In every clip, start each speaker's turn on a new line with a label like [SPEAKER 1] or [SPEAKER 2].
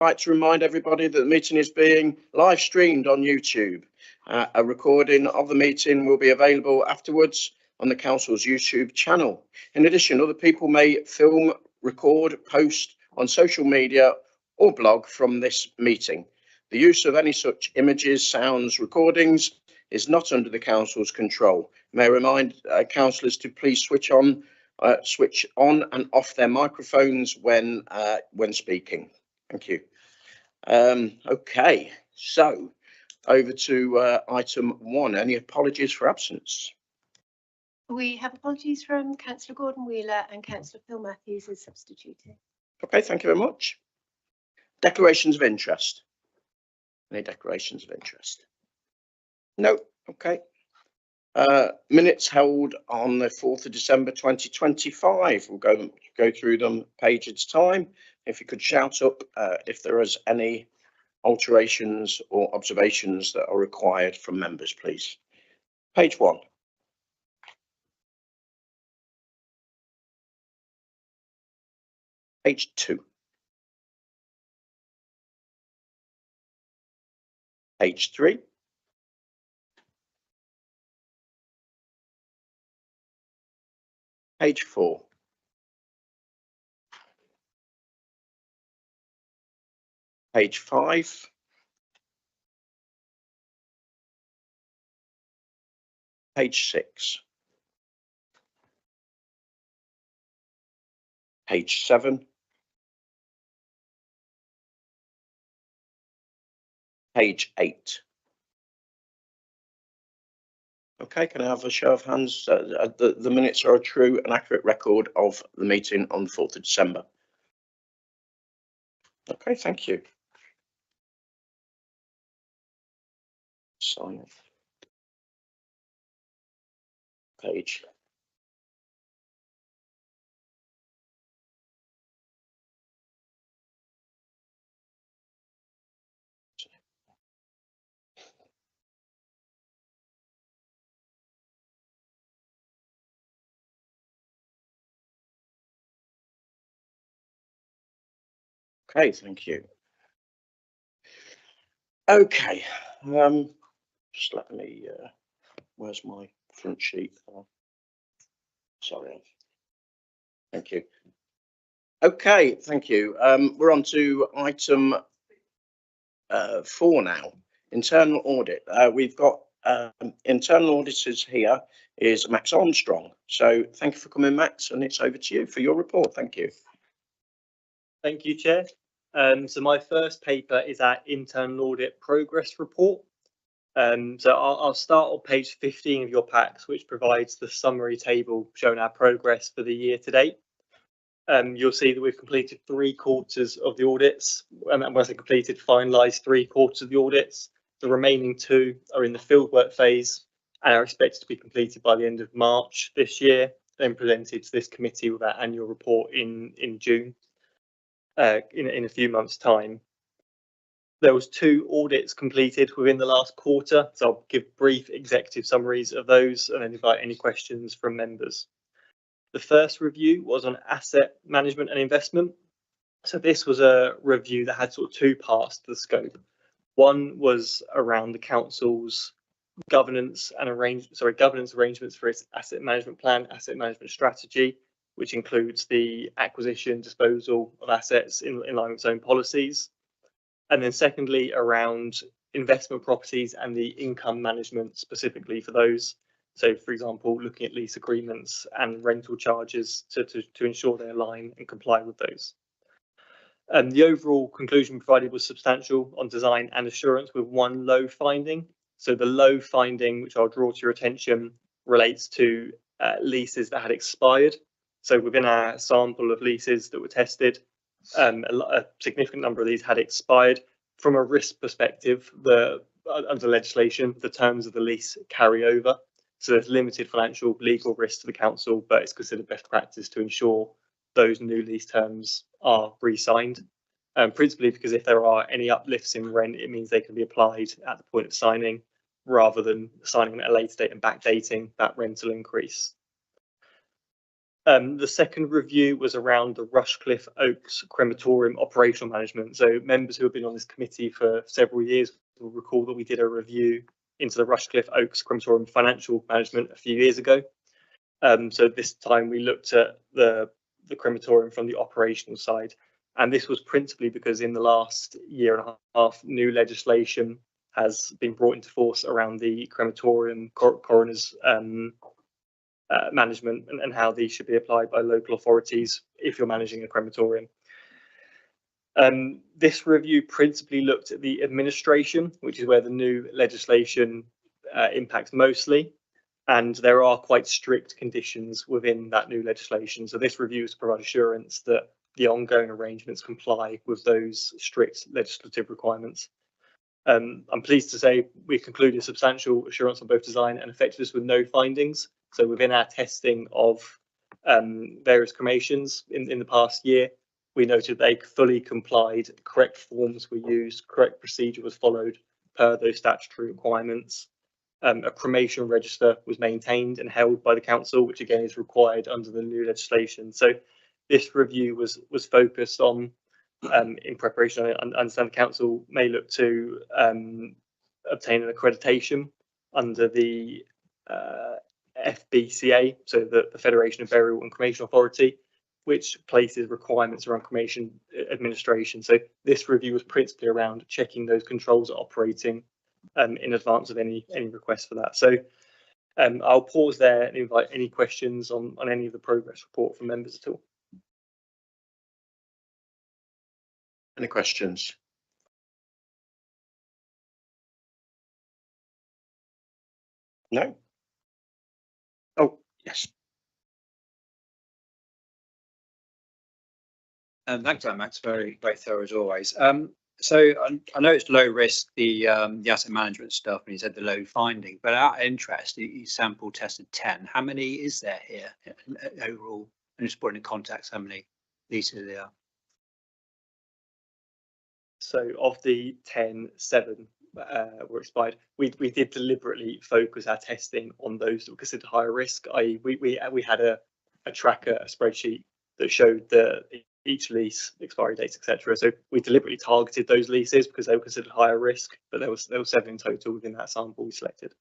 [SPEAKER 1] I'd like to remind everybody that the meeting is being live streamed on YouTube. A recording of the meeting will be available afterwards on the Council's YouTube channel. In addition, other people may film, record, post on social media or blog from this meeting. The use of any such images, sounds, recordings is not under the Council's control. May I remind councillors to please switch on and off their microphones when speaking. Thank you. Okay, so over to item 1. Any apologies for absence?
[SPEAKER 2] We have apologies from Councillor Gordon Wheeler and Councillor Phil Matthews is substituting.
[SPEAKER 1] Okay, thank you very much. Declarations of interest. Any declarations of interest? No. Okay. Minutes held on the 4th of December 2025. We'll go through them page at a time. If you could shout up if there is any alterations or observations that are required from members, please. Page 1. Page 2. Page 3. Page 4. Page 5. Page 6. Page 7. Page 8. Okay, can I have a show of hands? The minutes are a true and accurate record of the meeting on the 4th of December. Okay, thank you. Sign page. Okay, thank you. Okay, just let me, where's my front sheet? Sorry. Thank you. Okay, thank you. We're on to item 4 now, internal audit. We've got internal auditors here is Max Armstrong. So thank you for coming, Max, and it's over to you for your report. Thank you.
[SPEAKER 3] Thank you, Chair. So my first paper is our internal audit progress report. So I'll start on page 15 of your packs, which provides the summary table showing our progress for the year to date. You'll see that we've completed 3/4 of the audits, and when I say completed, finalised 3/4 of the audits. The remaining 2 are in the fieldwork phase and are expected to be completed by the end of March this year, then presented to this committee with our annual report in June, in a few months' time. There was 2 audits completed within the last quarter, so I'll give brief executive summaries of those and then invite any questions from members. The first review was on asset management and investment. So this was a review that had sort of 2 parts to the scope. One was around the council's governance arrangements for its asset management plan, asset management strategy, which includes the acquisition, disposal of assets in line with its own policies. And then secondly, around investment properties and the income management specifically for those. So, for example, looking at lease agreements and rental charges to ensure they align and comply with those. The overall conclusion provided was substantial on design and assurance, with 1 low finding. So the low finding, which I'll draw to your attention, relates to leases that had expired. So within our sample of leases that were tested, a significant number of these had expired. From a risk perspective, under legislation, the terms of the lease carry over. So there's limited financial legal risk to the council, but it's considered best practice to ensure those new lease terms are re-signed. Principally because if there are any uplifts in rent, it means they can be applied at the point of signing, rather than signing at a later date and backdating that rental increase. The second review was around the Rushcliffe Oaks crematorium operational management. So members who have been on this committee for several years will recall that we did a review into the Rushcliffe Oaks crematorium financial management a few years ago. So this time we looked at the crematorium from the operational side. And this was principally because in the last year and a half, new legislation has been brought into force around the crematorium coroner's management and how these should be applied by local authorities if you're managing a crematorium. This review principally looked at the administration, which is where the new legislation impacts mostly, and there are quite strict conditions within that new legislation. So this review is to provide assurance that the ongoing arrangements comply with those strict legislative requirements. I'm pleased to say we concluded substantial assurance on both design and effectiveness with no findings. So within our testing of various cremations in the past year, we noted they fully complied, correct forms were used, correct procedure was followed per those statutory requirements. A cremation register was maintained and held by the council, which again is required under the new legislation. So this review was focused on, in preparation, I understand the council may look to obtain an accreditation under the FBCA, so the Federation of Burial and Cremation Authority, which places requirements around cremation administration. So this review was principally around checking those controls are operating in advance of any request for that. So I'll pause there and invite any questions on any of the progress report from members at all.
[SPEAKER 1] Any questions? No? Oh, yes.
[SPEAKER 4] Thanks, Max. Very thorough as always. So I know it's low risk, the asset management stuff, and you said the low finding, but out of interest, you sample tested 10. How many is there here overall? And just put in context how many leases there are.
[SPEAKER 3] So of the 10, 7 were expired. We did deliberately focus our testing on those that were considered higher risk. We had a tracker, a spreadsheet that showed each lease, expiry dates, etc. So we deliberately targeted those leases because they were considered higher risk, but there were 7 in total within that sample we selected.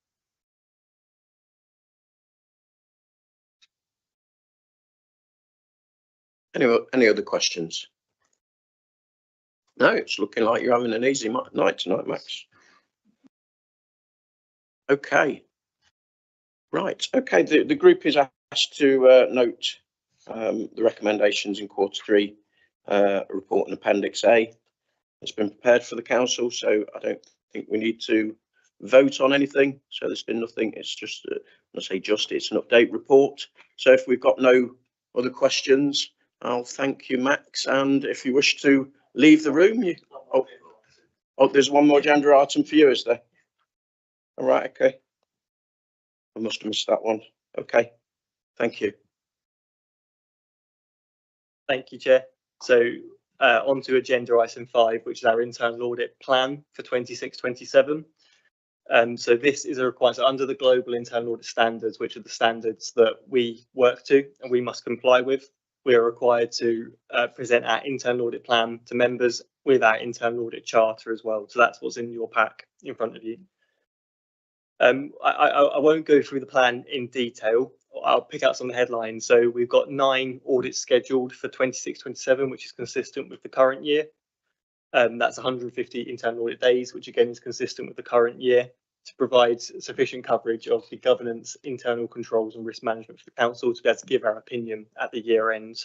[SPEAKER 1] Any other questions? No, it's looking like you're having an easy night tonight, Max. Okay. Right. Okay. The group is asked to note the recommendations in Q3 report and Appendix A. It's been prepared for the council, so I don't think we need to vote on anything. So there's been nothing. It's just, it's an update report. So if we've got no other questions, I'll thank you, Max. And if you wish to leave the room, there's one more agenda item for you, is there? All right. Okay. I must have missed that one. Okay. Thank you.
[SPEAKER 3] Thank you, Chair. So on to agenda item 5, which is our internal audit plan for 26-27. So this is a requirement. So under the global internal audit standards, which are the standards that we work to and we must comply with, we are required to present our internal audit plan to members with our internal audit charter as well. So that's what's in your pack in front of you. I won't go through the plan in detail. I'll pick out some of the headlines. So we've got 9 audits scheduled for 26-27, which is consistent with the current year. That's 150 internal audit days, which again is consistent with the current year, to provide sufficient coverage of the governance, internal controls and risk management for the council to be able to give our opinion at the year end.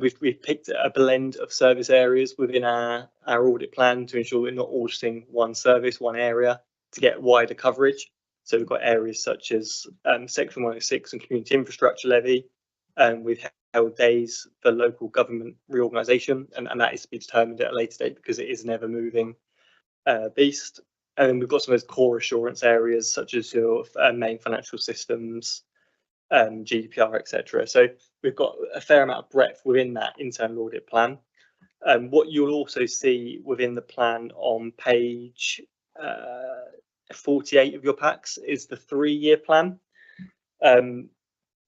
[SPEAKER 3] We've picked a blend of service areas within our audit plan to ensure we're not auditing one service, one area, to get wider coverage. So we've got areas such as Section 106 and Community Infrastructure Levy. We've held days for local government reorganisation, and that is to be determined at a later date because it is an ever-moving beast. And then we've got some of those core assurance areas such as your main financial systems, GDPR, etc. So we've got a fair amount of breadth within that internal audit plan. What you'll also see within the plan on page 48 of your packs is the 3-year plan.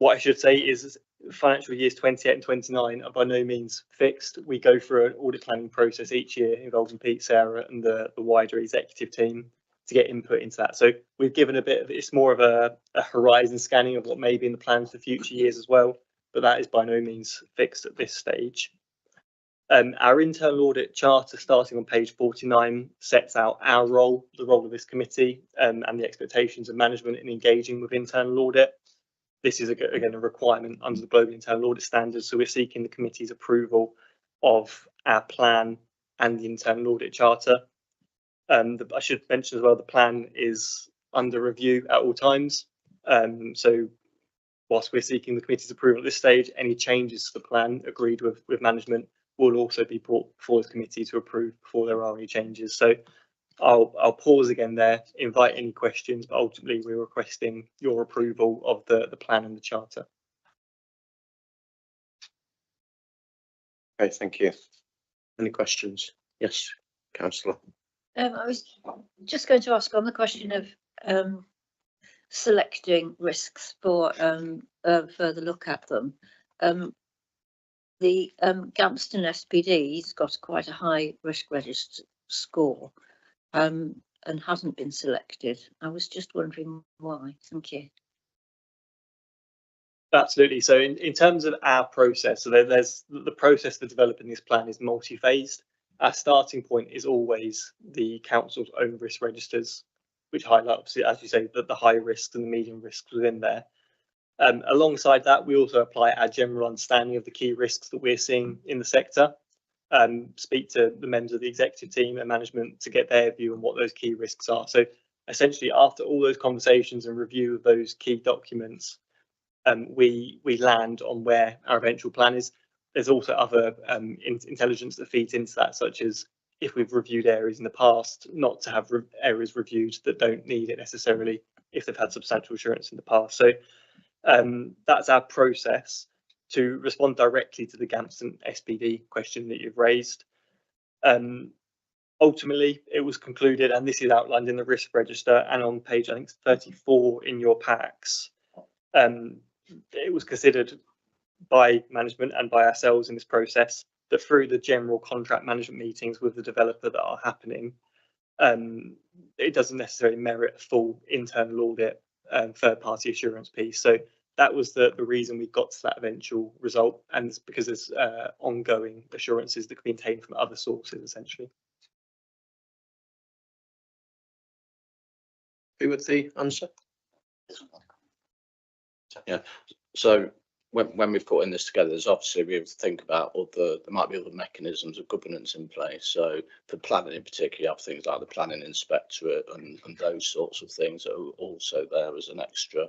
[SPEAKER 3] What I should say is financial years 28 and 29 are by no means fixed. We go through an audit planning process each year involving Pete, Sarah and the wider executive team to get input into that. So we've given a bit of, it's more of a horizon scanning of what may be in the plans for future years as well, but that is by no means fixed at this stage. Our internal audit charter, starting on page 49, sets out our role, the role of this committee, and the expectations of management in engaging with internal audit. This is again a requirement under the Global Internal Audit Standards, so we're seeking the committee's approval of our plan and the internal audit charter. I should mention as well, the plan is under review at all times. So whilst we're seeking the committee's approval at this stage, any changes to the plan agreed with management will also be brought before the committee to approve before there are any changes. So I'll pause again there, invite any questions, but ultimately we're requesting your approval of the plan and the charter.
[SPEAKER 1] Okay, thank you. Any questions? Yes, councillor.
[SPEAKER 5] I was just going to ask on the question of selecting risks for further look at them. The Gamston SPD's got quite a high risk register score and hasn't been selected. I was just wondering why. Thank you.
[SPEAKER 3] Absolutely. So in terms of our process, so there's the process for developing this plan is multi-phased. Our starting point is always the council's own risk registers, which highlight, obviously, as you say, the high risks and the medium risks within there. Alongside that, we also apply our general understanding of the key risks that we're seeing in the sector. Speak to the members of the executive team and management to get their view on what those key risks are. So essentially, after all those conversations and review of those key documents, we land on where our eventual plan is. There's also other intelligence that feeds into that, such as if we've reviewed areas in the past, not to have areas reviewed that don't need it necessarily if they've had substantial assurance in the past. So that's our process. To respond directly to the Gamston SPD question that you've raised. Ultimately, it was concluded, and this is outlined in the risk register and on page, I think, 34 in your packs. It was considered by management and by ourselves in this process that through the general contract management meetings with the developer that are happening, it doesn't necessarily merit a full internal audit third-party assurance piece. So that was the reason we got to that eventual result, and it's because there's ongoing assurances that can be obtained from other sources, essentially.
[SPEAKER 1] Who would the answer?
[SPEAKER 6] Yeah, so when we're putting this together, there's obviously we have to think about there might be other mechanisms of governance in place. So for planning in particular, you have things like the planning inspectorate and those sorts of things that are also there as an extra.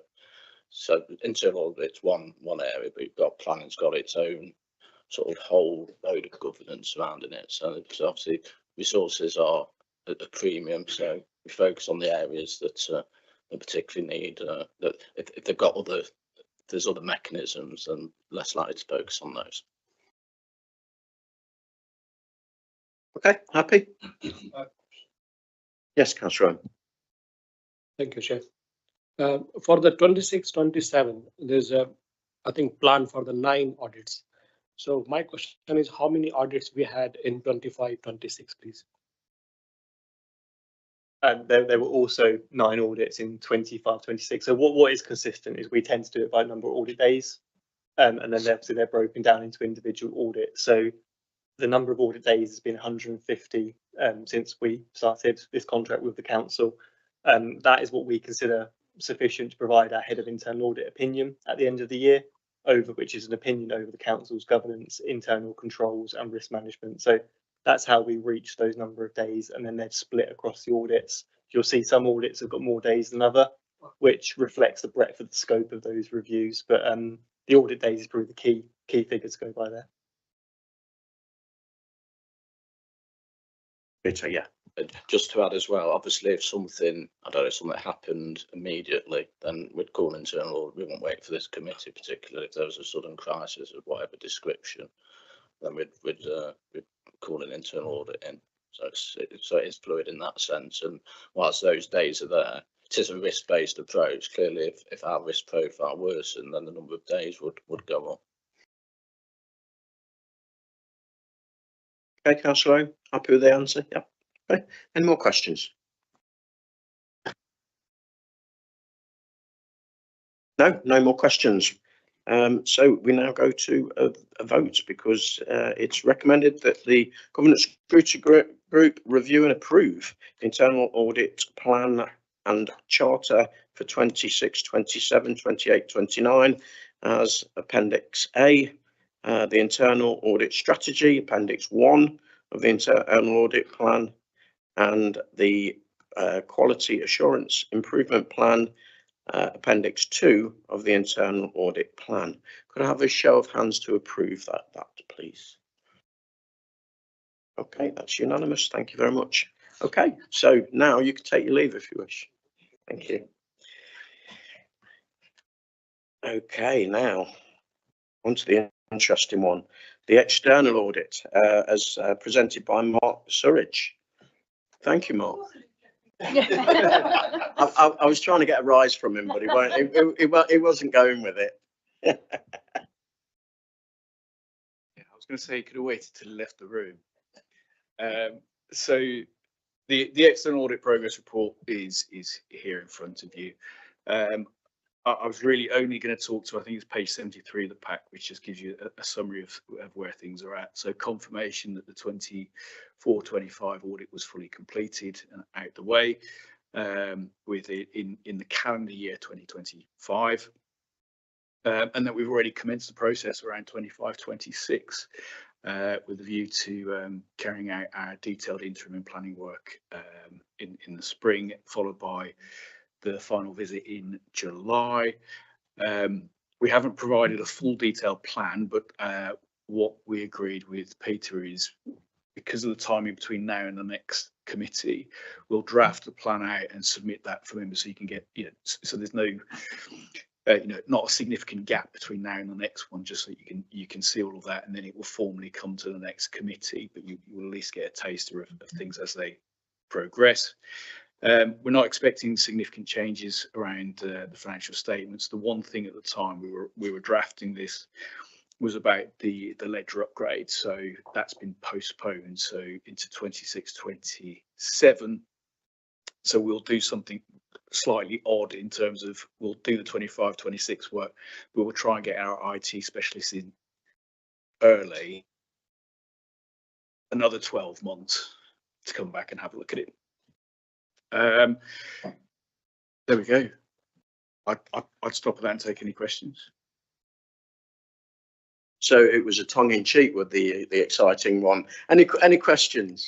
[SPEAKER 6] So internal audit's one area, but you've got planning's got its own sort of whole load of governance surrounding it. So obviously resources are at a premium. So we focus on the areas that particularly need that if they've got there's other mechanisms, and less likely to focus on those.
[SPEAKER 1] Okay, happy? Yes, councillor.
[SPEAKER 7] Thank you, Chair. For the 26-27, there's a, I think, plan for the 9 audits. So my question is, how many audits we had in 25-26, please?
[SPEAKER 3] And there were also 9 audits in 25-26. So what is consistent is we tend to do it by number of audit days, and then obviously they're broken down into individual audits. So the number of audit days has been 150 since we started this contract with the council. That is what we consider sufficient to provide our head of internal audit opinion at the end of the year, which is an opinion over the council's governance, internal controls and risk management. So that's how we reach those number of days, and then they're split across the audits. You'll see some audits have got more days than other, which reflects the breadth of the scope of those reviews. But the audit days is probably the key figure to go by there.
[SPEAKER 1] Peter, yeah.
[SPEAKER 6] Just to add as well, obviously, if something happened immediately, then we'd call an internal audit. We won't wait for this committee, particularly if there was a sudden crisis of whatever description, then we'd call an internal audit in. So it is fluid in that sense. And whilst those days are there, it is a risk-based approach. Clearly, if our risk profile worsened, then the number of days would go up.
[SPEAKER 1] Okay, Councillor Owen, happy with the answer? Yeah. Okay. Any more questions? No, no more questions. So we now go to a vote, because it's recommended that the Governance Scrutiny Group review and approve the internal audit plan and charter for 26, 27, 28, 29 as Appendix A, the internal audit strategy, Appendix 1 of the internal audit plan, and the quality assurance improvement plan, Appendix 2 of the internal audit plan. Could I have a show of hands to approve that, please? Okay, that's unanimous. Thank you very much. Okay, so now you can take your leave if you wish. Thank you. Okay, now on to the interesting one, the external audit, as presented by Mark Surridge. Thank you, Mark. I was trying to get a rise from him, but he wasn't going with it.
[SPEAKER 8] Yeah, I was going to say you could have waited till he left the room. So the external audit progress report is here in front of you. I was really only going to talk to, I think it's page 73 of the pack, which just gives you a summary of where things are at. So confirmation that the 24-25 audit was fully completed and out the way, with it in the calendar year 2025. And that we've already commenced the process around 25-26, with a view to carrying out our detailed interim and planning work in the spring, followed by the final visit in July. We haven't provided a full detailed plan, but what we agreed with Peter is, because of the timing between now and the next committee, we'll draft the plan out and submit that for members so you can get, so there's no not a significant gap between now and the next one, just so you can see all of that, and then it will formally come to the next committee, but you will at least get a taster of things as they progress. We're not expecting significant changes around the financial statements. The one thing at the time we were drafting this was about the ledger upgrade, so that's been postponed, so into 26-27. So we'll do something slightly odd in terms of, we'll do the 25-26 work, but we'll try and get our IT specialists in early, another 12 months to come back and have a look at it. There we go. I'd stop at that and take any questions.
[SPEAKER 1] So it was a tongue-in-cheek with the exciting one. Any questions?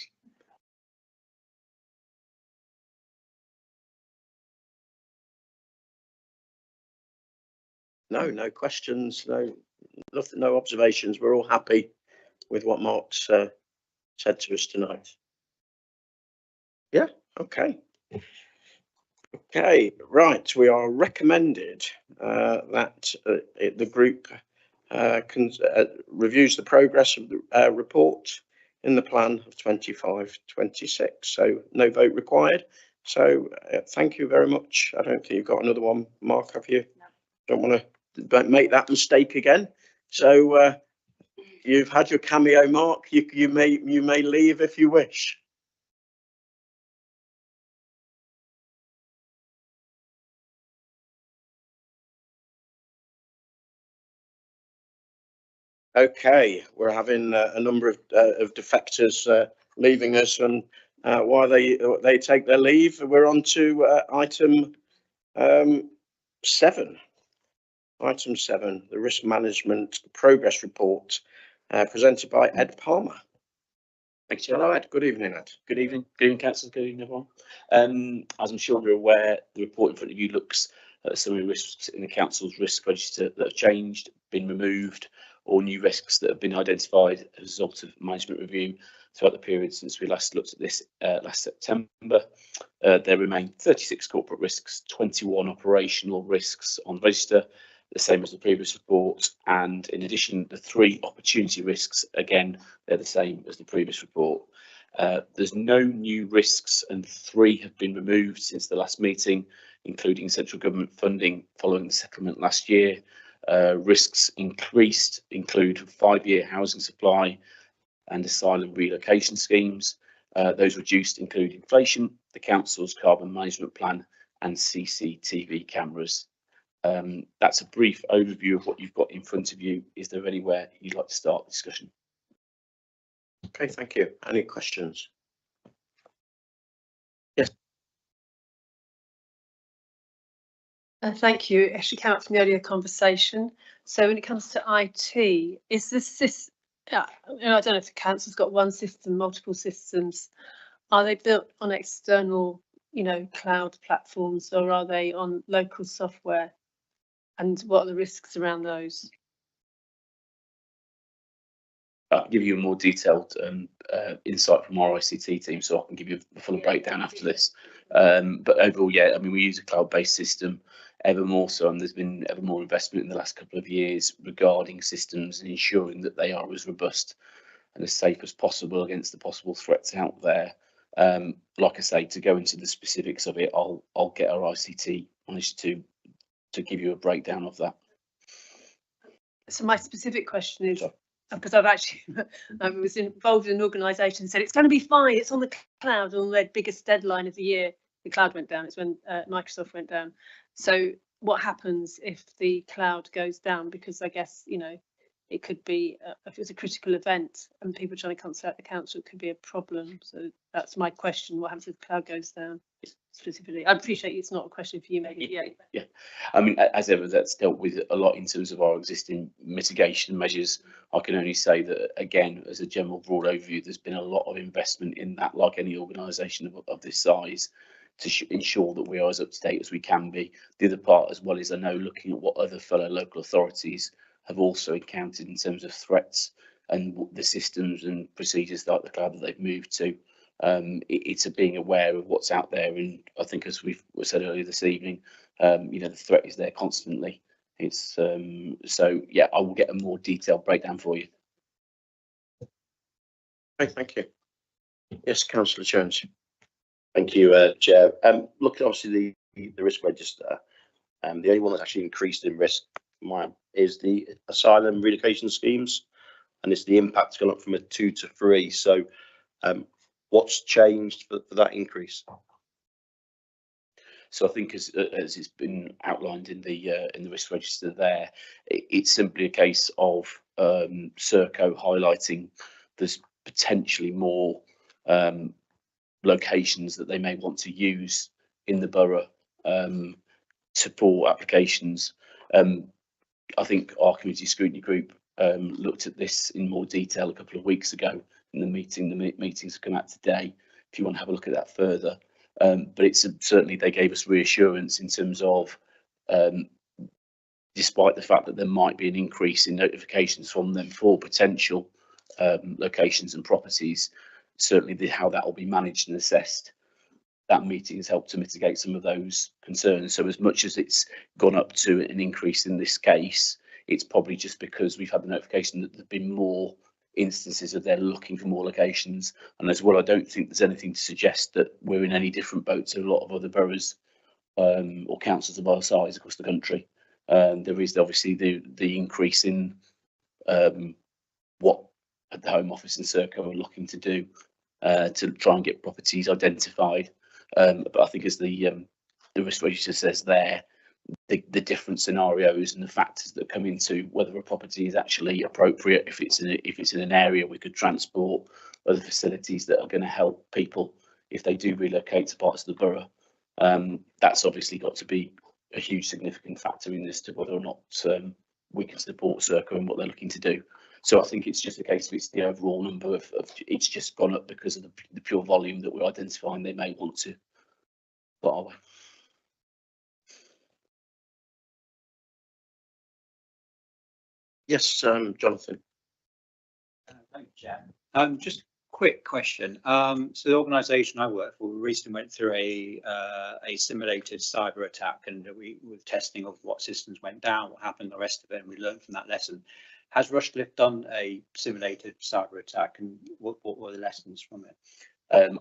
[SPEAKER 1] No questions. Nothing, no observations. We're all happy with what Mark's said to us tonight. Yeah. Okay. Okay. Right. We are recommended that the group reviews the progress of the report in the plan of 25-26. So no vote required. So thank you very much. I don't think you've got another one, Mark, have you? No. Don't want to make that mistake again. So you've had your cameo, Mark. You may leave if you wish. Okay, we're having a number of defectors leaving us, and while they take their leave, we're on to item 7. Item 7, the risk management progress report, presented by Ed Palmer. Thanks. Hello, Ed. Good evening, Ed.
[SPEAKER 9] Good evening, councillors. Good evening, everyone. As I'm sure you're aware, the report in front of you looks at some of the risks in the council's risk register that have changed, been removed, or new risks that have been identified as a result of management review throughout the period since we last looked at this last September. There remain 36 corporate risks, 21 operational risks on the register, the same as the previous report, and in addition, the 3 opportunity risks, again, they're the same as the previous report. There's no new risks, and 3 have been removed since the last meeting, including central government funding following the settlement last year. Risks increased include 5-year housing supply and asylum relocation schemes. Those reduced include inflation, the council's carbon management plan, and CCTV cameras. That's a brief overview of what you've got in front of you. Is there anywhere you'd like to start the discussion?
[SPEAKER 1] Okay, thank you. Any questions?
[SPEAKER 10] Thank you. It actually came up from the earlier conversation. So when it comes to IT, is this, I don't know if the council's got one system, multiple systems. Are they built on external, cloud platforms, or are they on local software? And what are the risks around those?
[SPEAKER 9] I'll give you a more detailed insight from our ICT team, so I can give you a full breakdown after this. But overall, yeah, I mean, we use a cloud-based system ever more so, and there's been ever more investment in the last couple of years regarding systems and ensuring that they are as robust and as safe as possible against the possible threats out there. Like I say, to go into the specifics of it, I'll get our ICT managed to give you a breakdown of that.
[SPEAKER 10] So my specific question is, because I've actually I was involved in an organisation, said it's going to be fine, it's on the cloud, on their biggest deadline of the year. The cloud went down. It's when Microsoft went down. So what happens if the cloud goes down? Because I guess, it could be, if it's a critical event and people trying to contact the council, it could be a problem. So that's my question. What happens if the cloud goes down specifically? I appreciate it's not a question for you, maybe.
[SPEAKER 9] Yeah. I mean, as ever, that's dealt with a lot in terms of our existing mitigation measures. I can only say that, again, as a general broad overview, there's been a lot of investment in that, like any organisation of this size, to ensure that we are as up to date as we can be. The other part as well is, I know, looking at what other fellow local authorities have also encountered in terms of threats and the systems and procedures like the cloud that they've moved to. It's a being aware of what's out there, and I think, as we've said earlier this evening, the threat is there constantly. It's so yeah, I will get a more detailed breakdown for you.
[SPEAKER 1] Okay, thank you. Yes, Councillor Jones.
[SPEAKER 11] Thank you, Chair. Look, obviously the risk register, the only one that's actually increased in risk is the asylum relocation schemes, and it's the impact's gone up from a 2 to 3. So, what's changed for that increase?
[SPEAKER 9] So I think, as it's been outlined in the risk register there, it's simply a case of Serco highlighting there's potentially more locations that they may want to use in the borough for applications. I think our community scrutiny group looked at this in more detail a couple of weeks ago in the meeting. The meetings have come out today, if you want to have a look at that further. But it's certainly, they gave us reassurance in terms of, despite the fact that there might be an increase in notifications from them for potential locations and properties, certainly how that will be managed and assessed, that meeting has helped to mitigate some of those concerns. So as much as it's gone up to an increase in this case, it's probably just because we've had the notification that there've been more instances of they're looking for more locations. And as well, I don't think there's anything to suggest that we're in any different boat to a lot of other boroughs or councils of our size across the country. There is obviously the increase in what the Home Office and Serco are looking to do to try and get properties identified. But I think, as the risk register says there, the different scenarios and the factors that come into whether a property is actually appropriate, if it's in an area we could transport, other facilities that are going to help people if they do relocate to parts of the borough. That's obviously got to be a huge significant factor in this, to whether or not we can support Serco and what they're looking to do. So I think it's just a case of it's the overall number of it's just gone up because of the pure volume that we're identifying they may want to put our way.
[SPEAKER 1] Yes, Jonathan.
[SPEAKER 4] Thank you, Chair. Just quick question. So the organisation I work for recently went through a simulated cyber attack, and we were testing of what systems went down, what happened, the rest of it, and we learned from that lesson. Has Rushcliffe done a simulated cyber attack, and what were the lessons from it?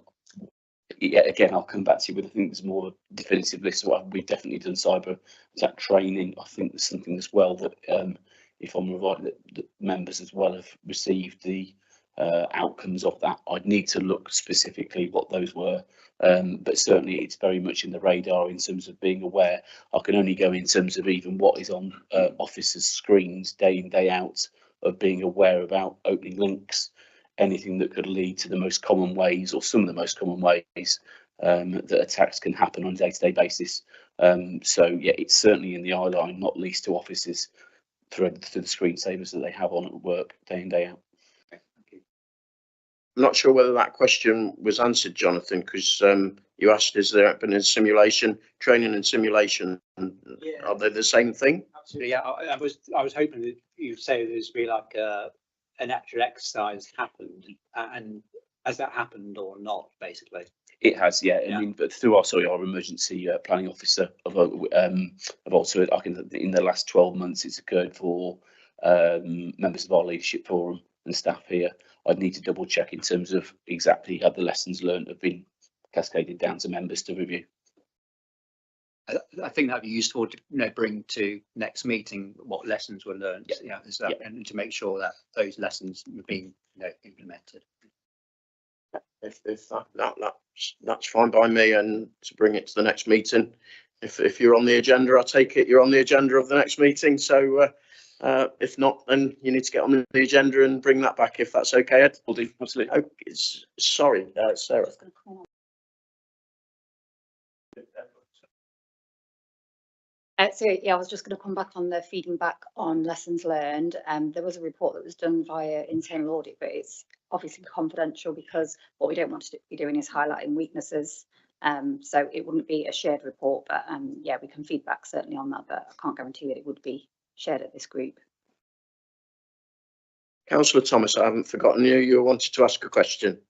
[SPEAKER 9] yeah, again, I'll come back to you with, I think there's more definitive list of what we've definitely done cyber attack training. I think there's something as well that, if I'm right, that members as well have received the outcomes of that. I'd need to look specifically what those were, but certainly it's very much in the radar in terms of being aware. I can only go in terms of even what is on officers' screens day in, day out, of being aware about opening links, anything that could lead to the most common ways, or some of the most common ways, that attacks can happen on a day-to-day basis. So yeah, it's certainly in the eye line, not least to officers through the screensavers that they have on at work day in, day out.
[SPEAKER 1] I'm not sure whether that question was answered, Jonathan, because you asked, has there been a simulation, training and simulation?
[SPEAKER 4] Yeah.
[SPEAKER 1] Are they the same thing?
[SPEAKER 4] Absolutely, yeah. I was hoping that you'd say there's be like an actual exercise happened, and has that happened or not, basically?
[SPEAKER 9] It has, yeah. I mean, but through our emergency planning officer of also, I can, in the last 12 months, it's occurred for members of our leadership forum and staff here. I'd need to double check in terms of exactly how the lessons learned have been cascaded down to members to review.
[SPEAKER 4] I think that'd be useful to bring to next meeting what lessons were learned, and to make sure that those lessons are being implemented.
[SPEAKER 1] If that's fine by me, and to bring it to the next meeting. If you're on the agenda, I take it you're on the agenda of the next meeting. So if not, then you need to get on the agenda and bring that back, if that's okay, Ed.
[SPEAKER 9] Will do, absolutely.
[SPEAKER 1] Oh, sorry, Sarah.
[SPEAKER 12] So yeah, I was just going to come back on the feeding back on lessons learned. There was a report that was done via internal audit, but it's obviously confidential because what we don't want to be doing is highlighting weaknesses. So it wouldn't be a shared report, but yeah, we can feedback certainly on that, but I can't guarantee that it would be shared at this group.
[SPEAKER 1] Councillor Thomas, I haven't forgotten you. You wanted to ask a question.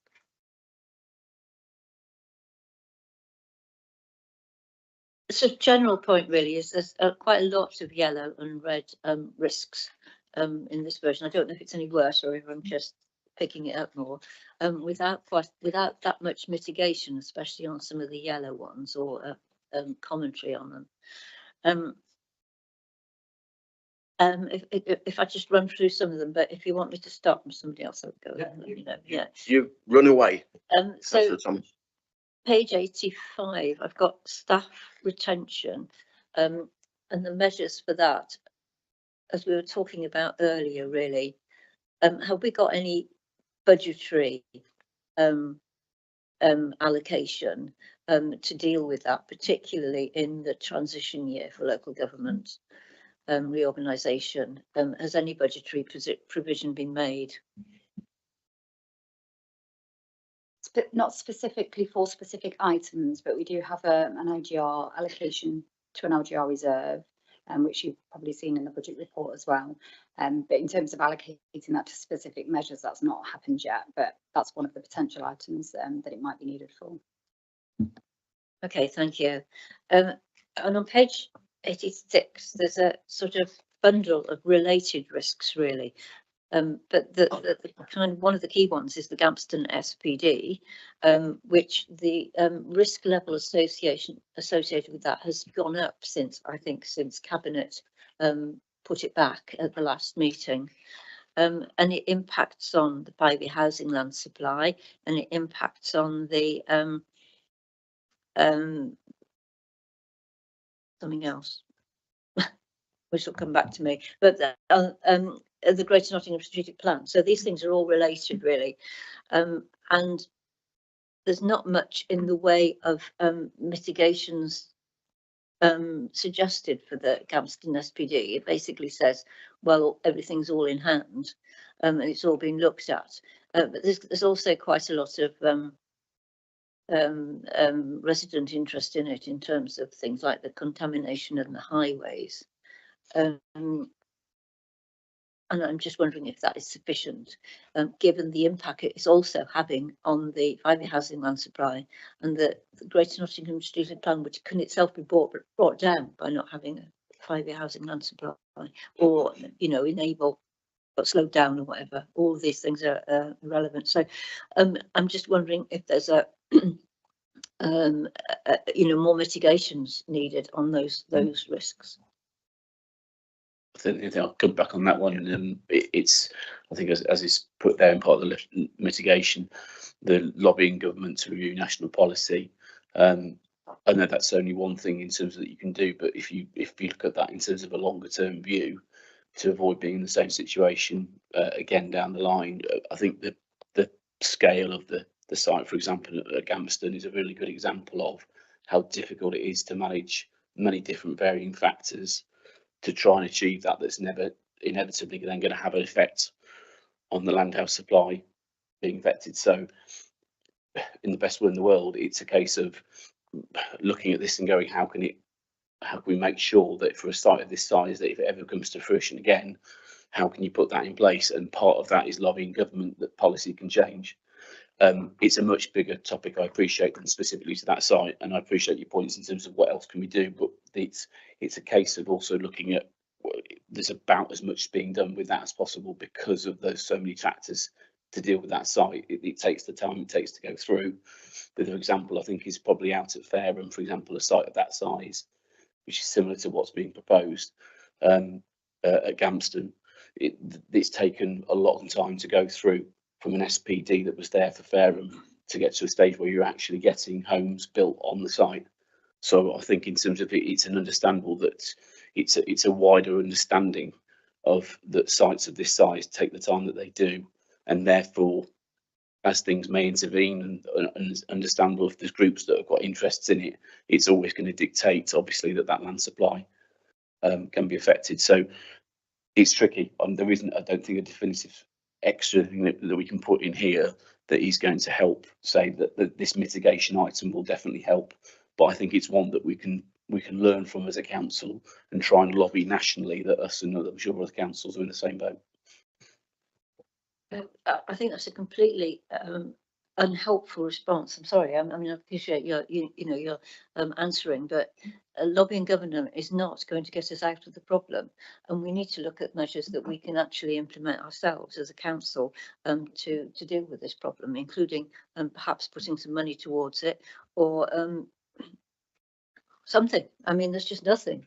[SPEAKER 5] So general point really is there's quite a lot of yellow and red risks in this version. I don't know if it's any worse or if I'm just picking it up more, without that much mitigation, especially on some of the yellow ones, or commentary on them. If I just run through some of them, but if you want me to stop from somebody else, I'll go. Yeah.
[SPEAKER 1] You run away.
[SPEAKER 5] So page 85, I've got staff retention, and the measures for that, as we were talking about earlier, really. Have we got any budgetary allocation to deal with that, particularly in the transition year for local government reorganisation? Has any budgetary provision been made?
[SPEAKER 12] Not specifically for specific items, but we do have an LGR allocation to an LGR reserve, which you've probably seen in the budget report as well. But in terms of allocating that to specific measures, that's not happened yet, but that's one of the potential items that it might be needed for.
[SPEAKER 5] Okay, thank you. And on page 86, there's a sort of bundle of related risks, really. But the kind of one of the key ones is the Gampston SPD, which the risk level associated with that has gone up since Cabinet put it back at the last meeting. And it impacts on the private housing land supply, and it impacts on the something else, which will come back to me. But the Greater Nottingham Strategic Plan. So these things are all related, really, and there's not much in the way of mitigations suggested for the Gampston SPD. It basically says, well, everything's all in hand, and it's all been looked at. But there's also quite a lot of resident interest in it, in terms of things like the contamination of the highways. And I'm just wondering if that is sufficient, given the impact it's also having on the private housing land supply, and the Greater Nottingham Strategic Plan, which can itself be brought down by not having a private housing land supply, or enable but slowed down or whatever. All of these things are relevant. So I'm just wondering if there's a more mitigations needed on those risks.
[SPEAKER 9] I think I'll come back on that one. It's, I think, as is put there in part of the mitigation, the lobbying government to review national policy. I know that's only one thing in terms of that you can do, but if you look at that in terms of a longer term view, to avoid being in the same situation again down the line, I think the scale of the site, for example, at Gamston, is a really good example of how difficult it is to manage many different varying factors to try and achieve that. That's never inevitably then going to have an effect on the land house supply being affected. So in the best will in the world, it's a case of looking at this and going, how can we make sure that for a site of this size, that if it ever comes to fruition again, how can you put that in place? And part of that is lobbying government that policy can change. It's a much bigger topic, I appreciate, than specifically to that site, and I appreciate your points in terms of what else can we do, but it's a case of also looking at, there's about as much being done with that as possible because of those so many factors to deal with that site. It takes the time it takes to go through. The other example I think is probably out at Fareham, for example, a site of that size, which is similar to what's being proposed at Gamston. It's taken a lot of time to go through from an SPD that was there for Fareham to get to a stage where you're actually getting homes built on the site. So I think in terms of it, it's an understandable that it's a wider understanding of that sites of this size take the time that they do, and therefore, as things may intervene and understandable if there's groups that have got interests in it, it's always going to dictate, obviously, that land supply can be affected. So it's tricky. There isn't, I don't think, a definitive extra thing that we can put in here that is going to help say that this mitigation item will definitely help. But I think it's one that we can learn from as a council and try and lobby nationally that us and I'm sure other councils are in the same boat.
[SPEAKER 5] I think that's a completely unhelpful response. I'm sorry. I mean, I appreciate your answering, but lobbying government is not going to get us out of the problem, and we need to look at measures that we can actually implement ourselves as a council to deal with this problem, including perhaps putting some money towards it or something. I mean, there's just nothing.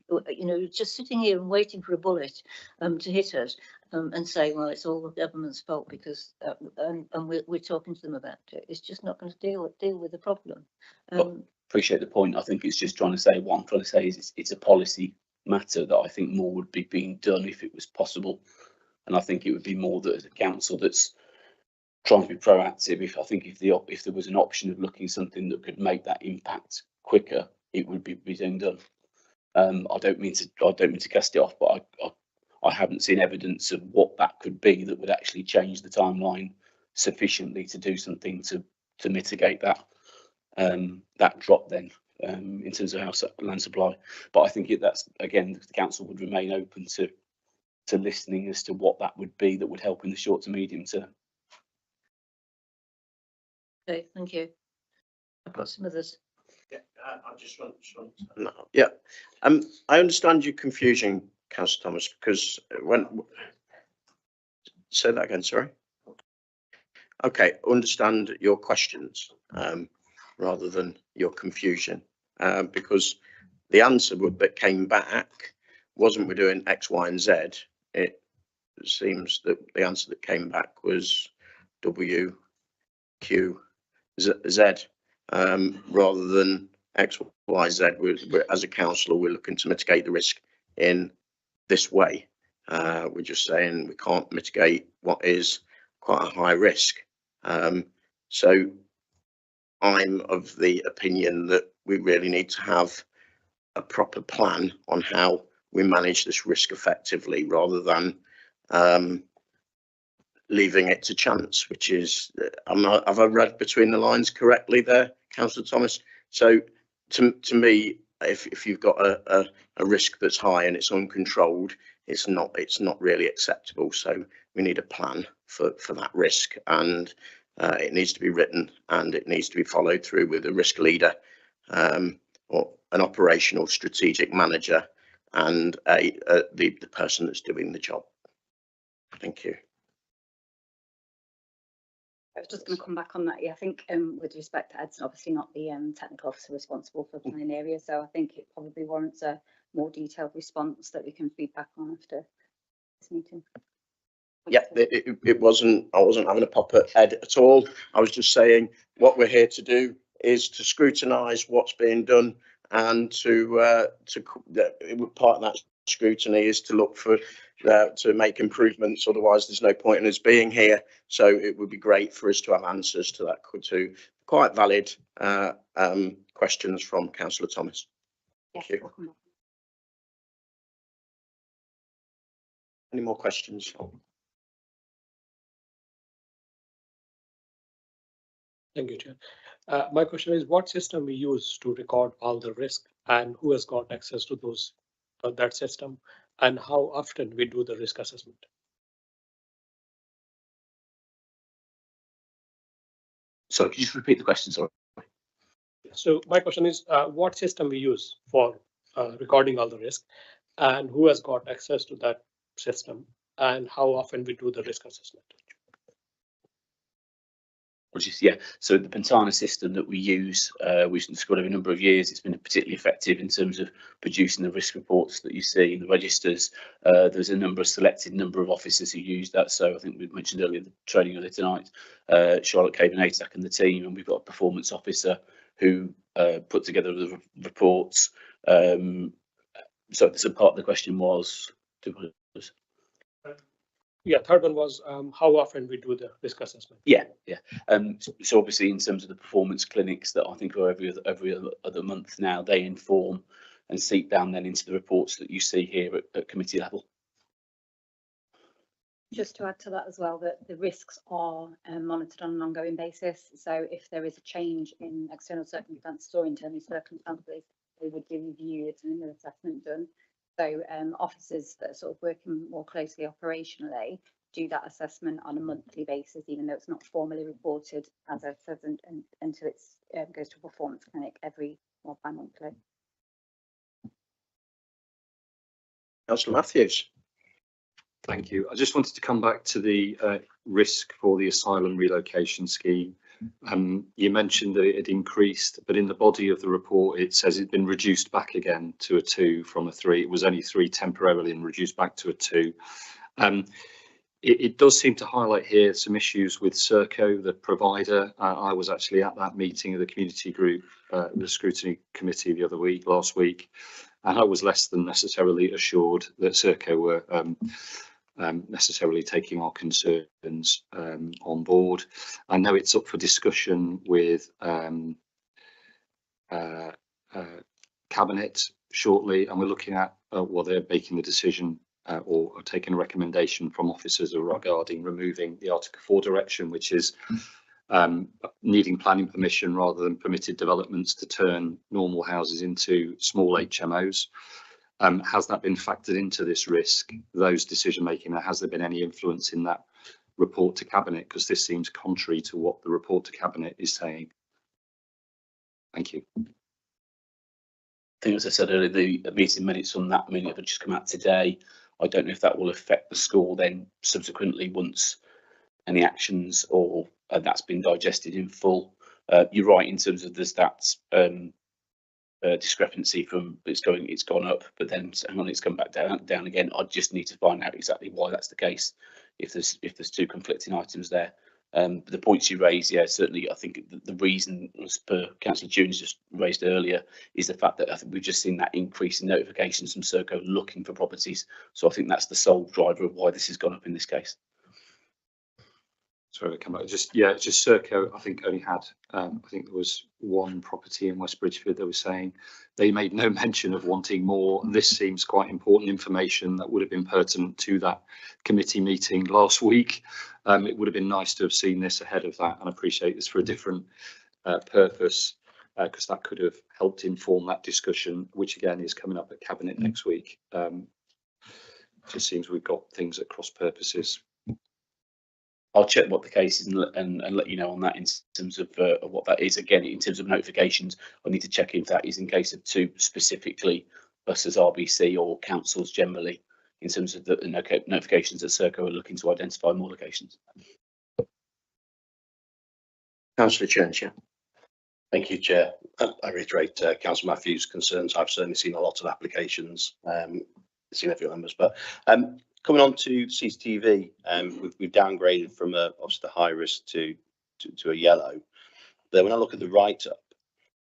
[SPEAKER 5] Just sitting here and waiting for a bullet to hit us and saying, well, it's all the government's fault because and we're talking to them about it. It's just not going to deal with the problem.
[SPEAKER 9] Appreciate the point. I think it's just trying to say is it's a policy matter that I think more would be being done if it was possible, and I think it would be more that as a council that's trying to be proactive. If there was an option of looking at something that could make that impact quicker, it would be being done. I don't mean to cast it off, but I haven't seen evidence of what that could be that would actually change the timeline sufficiently to do something to mitigate that drop then in terms of house land supply. But I think that's, again, the council would remain open to listening as to what that would be that would help in the short to medium term.
[SPEAKER 5] Okay, thank you. I've got some others.
[SPEAKER 1] Yeah, I just want no, yeah. I understand your confusion, Councillor Thomas, because say that again, sorry. Okay, understand your questions rather than your confusion, because the answer that came back wasn't we're doing X, Y, and Z. It seems that the answer that came back was W, Q, Z. Rather than X, Y, Z. We're, as a council, we're looking to mitigate the risk in this way. We're just saying we can't mitigate what is quite a high risk. So I'm of the opinion that we really need to have a proper plan on how we manage this risk effectively, rather than leaving it to chance, which is, have I read between the lines correctly there, Councillor Thomas? So to me, if you've got a risk that's high and it's uncontrolled, it's not really acceptable. So we need a plan for that risk, and it needs to be written and it needs to be followed through with a risk leader or an operational strategic manager and the person that's doing the job. Thank you.
[SPEAKER 12] I was just going to come back on that. Yeah, I think with respect to Ed's obviously not the technical officer responsible for planning area, so I think it probably warrants a more detailed response that we can feed back on after this meeting.
[SPEAKER 1] Yeah, it wasn't, I wasn't having a pop at Ed at all. I was just saying what we're here to do is to scrutinise what's being done, and part of that scrutiny is to look for to make improvements. Otherwise, there's no point in us being here. So it would be great for us to have answers to that, to quite valid questions from Councillor Thomas.
[SPEAKER 12] Yes,
[SPEAKER 1] Thank you. Any more questions?
[SPEAKER 7] Thank you, Chair. My question is, what system we use to record all the risk, and who has got access to those that system, and how often we do the risk assessment?
[SPEAKER 9] So could you just repeat the question? Sorry.
[SPEAKER 7] So my question is, what system we use for recording all the risk, and who has got access to that system, and how often we do the risk assessment?
[SPEAKER 9] Yeah, so the Pentana system that we use, we've used for a number of years. It's been particularly effective in terms of producing the risk reports that you see in the registers. There's a selected number of officers who use that. So I think we mentioned earlier the training earlier tonight, Charlotte Caven-Atack and the team, and we've got a performance officer who put together the reports. So part of the question was.
[SPEAKER 7] Yeah, third one was how often we do the risk assessment.
[SPEAKER 9] Yeah. So obviously, in terms of the performance clinics that I think are every other month now, they inform and seep down then into the reports that you see here at committee level.
[SPEAKER 12] Just to add to that as well, that the risks are monitored on an ongoing basis. So if there is a change in external circumstances or internal circumstances, they would be reviewed and an assessment done. So officers that are sort of working more closely operationally do that assessment on a monthly basis, even though it's not formally reported as it says until it goes to a performance clinic every bi-monthly.
[SPEAKER 1] Councillor Matthews.
[SPEAKER 13] Thank you. I just wanted to come back to the risk for the asylum relocation scheme. You mentioned that it had increased, but in the body of the report it says it's been reduced back again to a 2 from a 3. It was only 3 temporarily and reduced back to a 2. It does seem to highlight here some issues with Serco, the provider. I was actually at that meeting of the community group, the scrutiny committee last week, and I was less than necessarily assured that Serco were necessarily taking our concerns on board. I know it's up for discussion with Cabinet shortly, and we're looking at they're making the decision or taking a recommendation from officers regarding removing the Article 4 direction, which is needing planning permission rather than permitted developments to turn normal houses into small HMOs. Has that been factored into this risk, those decision making? Has there been any influence in that report to Cabinet? Because this seems contrary to what the report to Cabinet is saying. Thank you.
[SPEAKER 9] I think, as I said earlier, the meeting minutes from that meeting have just come out today. I don't know if that will affect the score then subsequently once any actions or that's been digested in full. You're right in terms of there's that discrepancy from it's gone up, but then hang on, it's come back down again. I just need to find out exactly why that's the case. If there's two conflicting items there. But the points you raise, yeah, certainly. I think the reason, as per Councillor Jones just raised earlier, is the fact that I think we've just seen that increase in notifications from Serco looking for properties. So I think that's the sole driver of why this has gone up in this case.
[SPEAKER 13] Sorry, I come back. Just Serco, I think only had, I think there was one property in West Bridgeford. They were saying they made no mention of wanting more. And this seems quite important information that would have been pertinent to that committee meeting last week. It would have been nice to have seen this ahead of that, and I appreciate this for a different purpose, because that could have helped inform that discussion, which again is coming up at Cabinet next week. Just seems we've got things at cross purposes.
[SPEAKER 9] I'll check what the case is and let you know on that in terms of what that is. Again, in terms of notifications, I need to check if that is in case of two specifically, us as RBC or councils generally, in terms of the notifications that Serco are looking to identify more locations.
[SPEAKER 1] Councillor Church, yeah.
[SPEAKER 11] Thank you, Chair. I reiterate Councillor Matthews' concerns. I've certainly seen a lot of applications, significant numbers. But coming on to CCTV, we've downgraded from obviously the high risk to a yellow. But when I look at the write-up,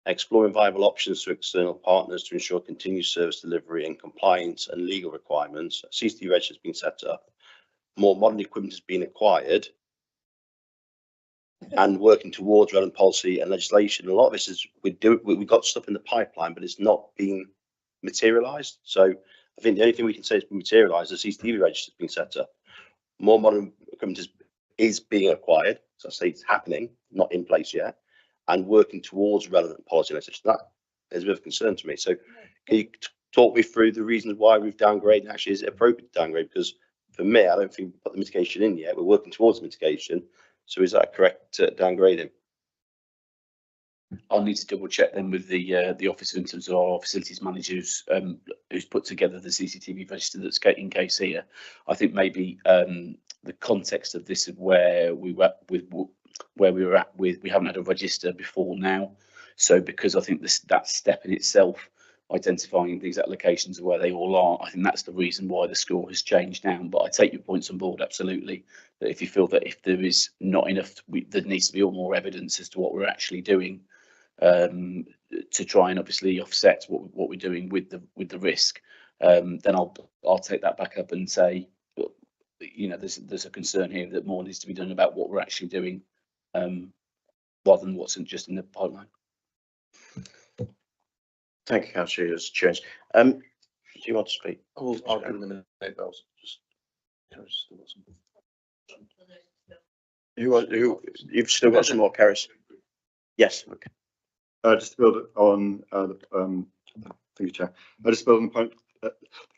[SPEAKER 11] exploring viable options to external partners to ensure continued service delivery and compliance and legal requirements, a CCTV register has been set up, more modern equipment has been acquired, and working towards relevant policy and legislation. A lot of this is we've got stuff in the pipeline, but it's not being materialised. So I think the only thing we can say is materialised. The CCTV register has been set up. More modern equipment is being acquired. So I say it's happening, not in place yet, and working towards relevant policy and legislation. That is a bit of a concern to me. So can you talk me through the reasons why we've downgraded? Actually, is it appropriate to downgrade? Because for me, I don't think we've put the mitigation in yet. We're working towards mitigation. So is that correct downgrading?
[SPEAKER 9] I'll need to double check then with the officer in terms of our facilities managers who's put together the CCTV register that's in case here. I think maybe the context of this of where we were with we haven't had a register before now. So because I think that step in itself, identifying the exact locations of where they all are, I think that's the reason why the score has changed down. But I take your points on board, absolutely. That if you feel that if there is not enough, there needs to be more evidence as to what we're actually doing to try and obviously offset what we're doing with the risk, then I'll take that back up and say, you know, there's a concern here that more needs to be done about what we're actually doing, rather than what's just in the pipeline.
[SPEAKER 1] Thank you, Councillor Church. Do you want to speak?
[SPEAKER 11] I'll give them a minute.
[SPEAKER 1] You've still got some more, Keris? Yes. Okay.
[SPEAKER 14] Just to build on thank you, Chair. Just to build on the point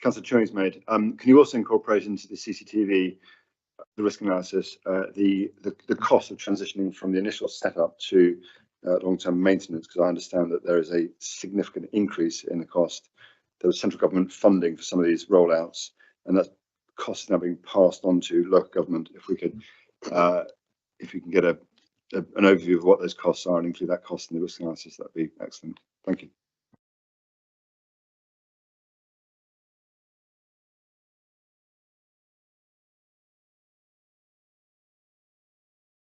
[SPEAKER 14] Councillor Churney's made. Can you also incorporate into the CCTV the risk analysis the cost of transitioning from the initial setup to long-term maintenance? Because I understand that there is a significant increase in the cost. There was central government funding for some of these rollouts, and that cost is now being passed on to local government. If we can get an overview of what those costs are and include that cost in the risk analysis, that'd be excellent. Thank you.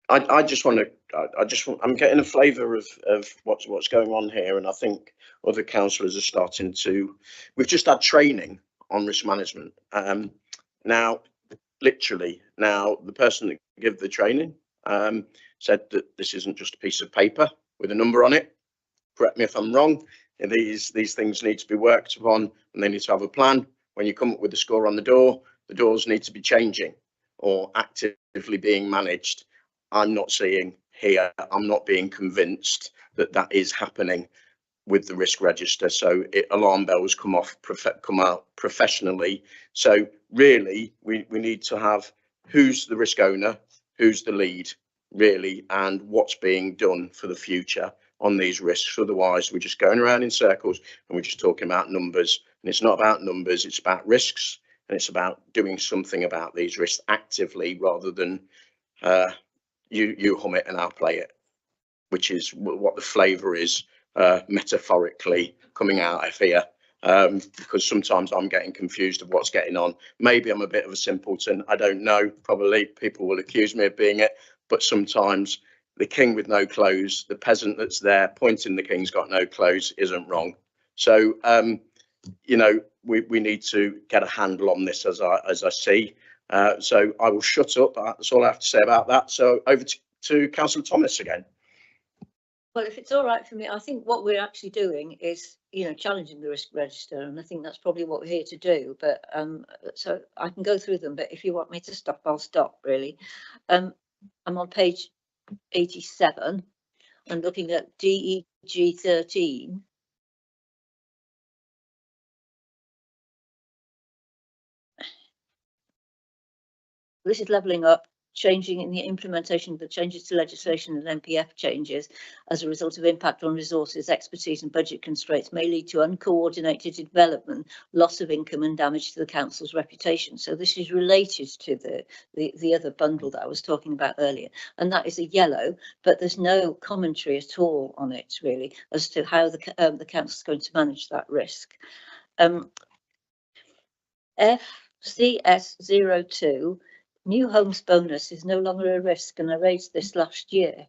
[SPEAKER 1] I'm getting a flavour of what's going on here, and I think other councillors are starting to. We've just had training on risk management. Now, literally, the person that gave the training said that this isn't just a piece of paper with a number on it. Correct me if I'm wrong. These things need to be worked upon, and they need to have a plan. When you come up with the score on the doors need to be changing or actively being managed. I'm not seeing here, I'm not being convinced that that is happening with the risk register. So alarm bells come out professionally. So really, we need to have who's the risk owner, who's the lead, really, and what's being done for the future on these risks. Otherwise, we're just going around in circles and we're just talking about numbers. And it's not about numbers, it's about risks, and it's about doing something about these risks actively rather than you hum it and I'll play it, which is what the flavour is metaphorically coming out of here. Because sometimes I'm getting confused of what's getting on. Maybe I'm a bit of a simpleton. I don't know. Probably people will accuse me of being it. But sometimes the king with no clothes, the peasant that's there pointing the king's got no clothes isn't wrong. So, you know, we need to get a handle on this as I see. So I will shut up. That's all I have to say about that. So over to Councillor Thomas again.
[SPEAKER 5] Well, if it's all right for me, I think what we're actually doing is, you know, challenging the risk register, and I think that's probably what we're here to do. But so I can go through them, but if you want me to stop, I'll stop, really. I'm on page 87 and looking at DEG 13. This is levelling up changing in the implementation of the changes to legislation and NPF changes as a result of impact on resources, expertise and budget constraints may lead to uncoordinated development, loss of income and damage to the council's reputation. So this is related to the other bundle that I was talking about earlier, and that is a yellow, but there's no commentary at all on it really as to how the council is going to manage that risk. FCS02, new homes bonus is no longer a risk, and I raised this last year,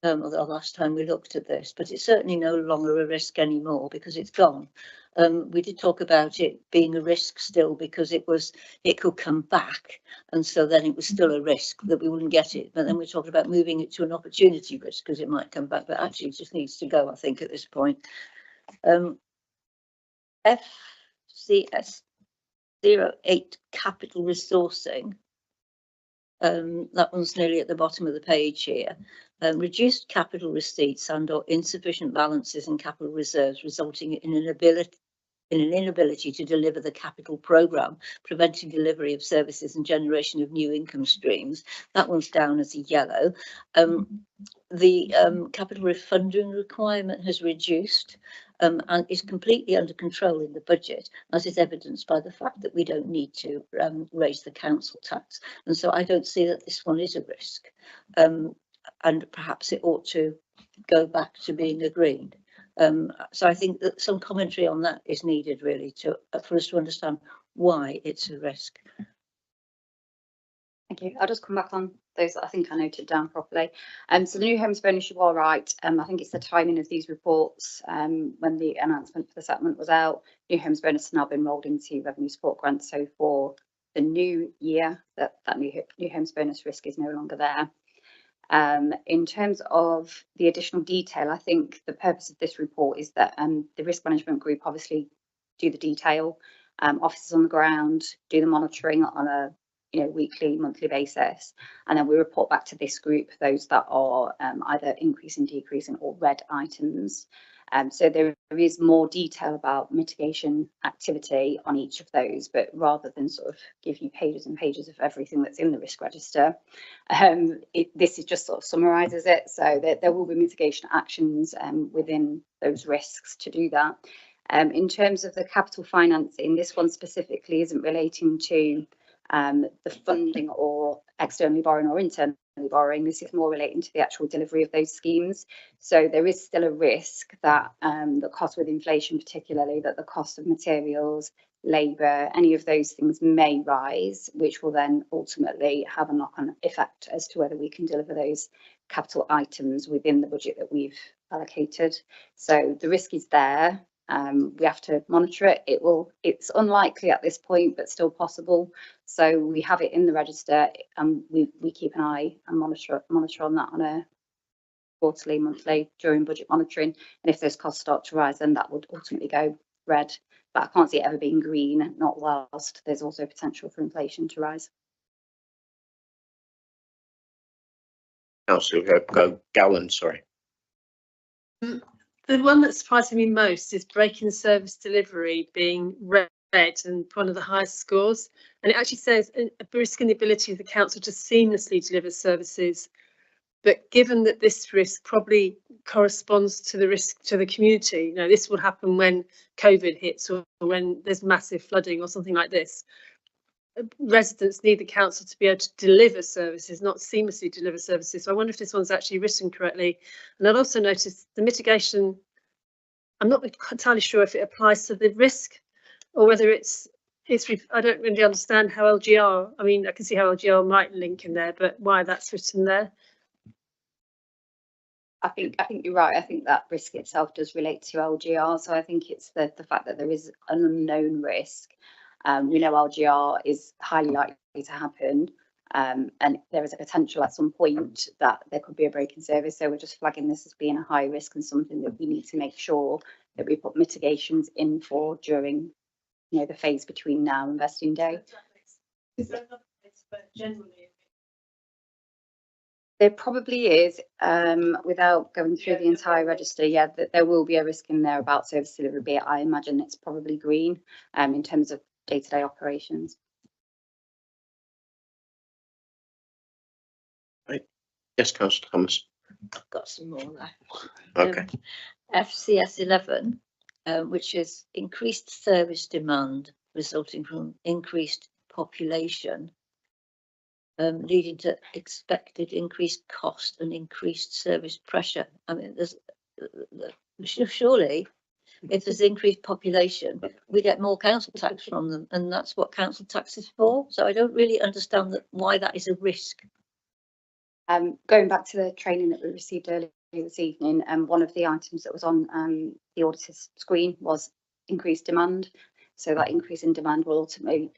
[SPEAKER 5] or the last time we looked at this, but it's certainly no longer a risk anymore because it's gone. We did talk about it being a risk still because it could come back, and so then it was still a risk that we wouldn't get it. But then we talked about moving it to an opportunity risk because it might come back, but actually it just needs to go, I think, at this point. FCS 08 capital resourcing. That one's nearly at the bottom of the page here. Reduced capital receipts and or insufficient balances in capital reserves resulting in an inability to deliver the capital programme, preventing delivery of services and generation of new income streams. That one's down as a yellow. The capital refunding requirement has reduced and is completely under control in the budget, as is evidenced by the fact that we don't need to raise the council tax. And so I don't see that this one is a risk. And perhaps it ought to go back to being a green. So I think that some commentary on that is needed really for us to understand why it's a risk.
[SPEAKER 12] Thank you. I'll just come back on those that I think I noted down properly. So the new homes bonus, you are right. I think it's the timing of these reports when the announcement for the settlement was out. New homes bonus has now been rolled into revenue support grants. So for the new year, that new homes bonus risk is no longer there. In terms of the additional detail, I think the purpose of this report is that the risk management group obviously do the detail, officers on the ground do the monitoring on a weekly, monthly basis, and then we report back to this group those that are either increasing, decreasing or red items. So there is more detail about mitigation activity on each of those, but rather than sort of give you pages and pages of everything that's in the risk register, this is just sort of summarises it. So there will be mitigation actions within those risks to do that. In terms of the capital financing, this one specifically isn't relating to the funding or externally borrowing or internally borrowing. This is more relating to the actual delivery of those schemes. So there is still a risk that the cost with inflation, particularly that the cost of materials, labour, any of those things may rise, which will then ultimately have a knock-on effect as to whether we can deliver those capital items within the budget that we've allocated. So the risk is there. We have to monitor it. It's unlikely at this point, but still possible. So we have it in the register, and we keep an eye and monitor on that on a quarterly, monthly during budget monitoring. And if those costs start to rise, then that would ultimately go red. But I can't see it ever being green, not whilst there's also potential for inflation to rise.
[SPEAKER 1] Councillor Gowland, sorry.
[SPEAKER 10] The one that surprises me most is breaking service delivery being red and one of the highest scores. And it actually says a risk in the ability of the council to seamlessly deliver services. But given that this risk probably corresponds to the risk to the community, this will happen when COVID hits or when there's massive flooding or something like this. Residents need the council to be able to deliver services, not seamlessly deliver services. So I wonder if this one's actually written correctly. And I'd also noticed the mitigation, I'm not entirely sure if it applies to the risk or whether it's I don't really understand how LGR, I mean, I can see how LGR might link in there, but why that's written there.
[SPEAKER 12] I think you're right. I think that risk itself does relate to LGR. So I think it's the fact that there is an unknown risk. We know LGR is highly likely to happen, and there is a potential at some point that there could be a break in service. So we're just flagging this as being a high risk and something that we need to make sure that we put mitigations in for during, the phase between now and vesting day. There probably is, without going through the entire register, that there will be a risk in there about service delivery, but I imagine it's probably green in terms of day-to-day operations.
[SPEAKER 1] Yes, Councillor Thomas.
[SPEAKER 5] I've got some more left.
[SPEAKER 1] Okay.
[SPEAKER 5] FCS 11, which is increased service demand resulting from increased population, leading to expected increased cost and increased service pressure. I mean, there's surely if there's increased population, we get more council tax from them, and that's what council tax is for. So I don't really understand why that is a risk.
[SPEAKER 12] Going back to the training that we received earlier this evening, one of the items that was on the auditor's screen was increased demand. So that increase in demand will ultimately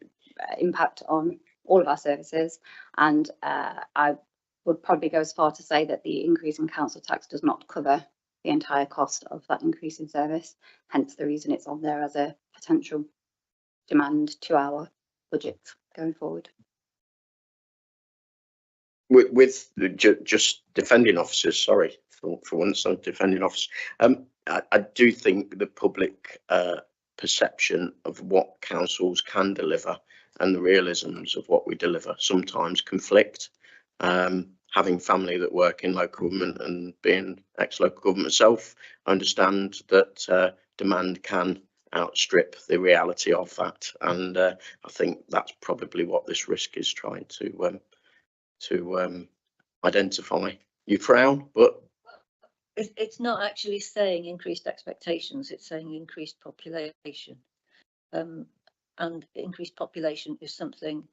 [SPEAKER 12] impact on all of our services. And I would probably go as far to say that the increase in council tax does not cover the entire cost of that increase in service. Hence the reason it's on there as a potential demand to our budget going forward.
[SPEAKER 1] With just defending officers, sorry for once, I'm defending officers. I do think the public perception of what councils can deliver and the realisms of what we deliver sometimes conflict. Having family that work in local government and being ex-local government myself, I understand that demand can outstrip the reality of that, and I think that's probably what this risk is trying to identify. You frown, but
[SPEAKER 5] It's not actually saying increased expectations, it's saying increased population. And increased population is something,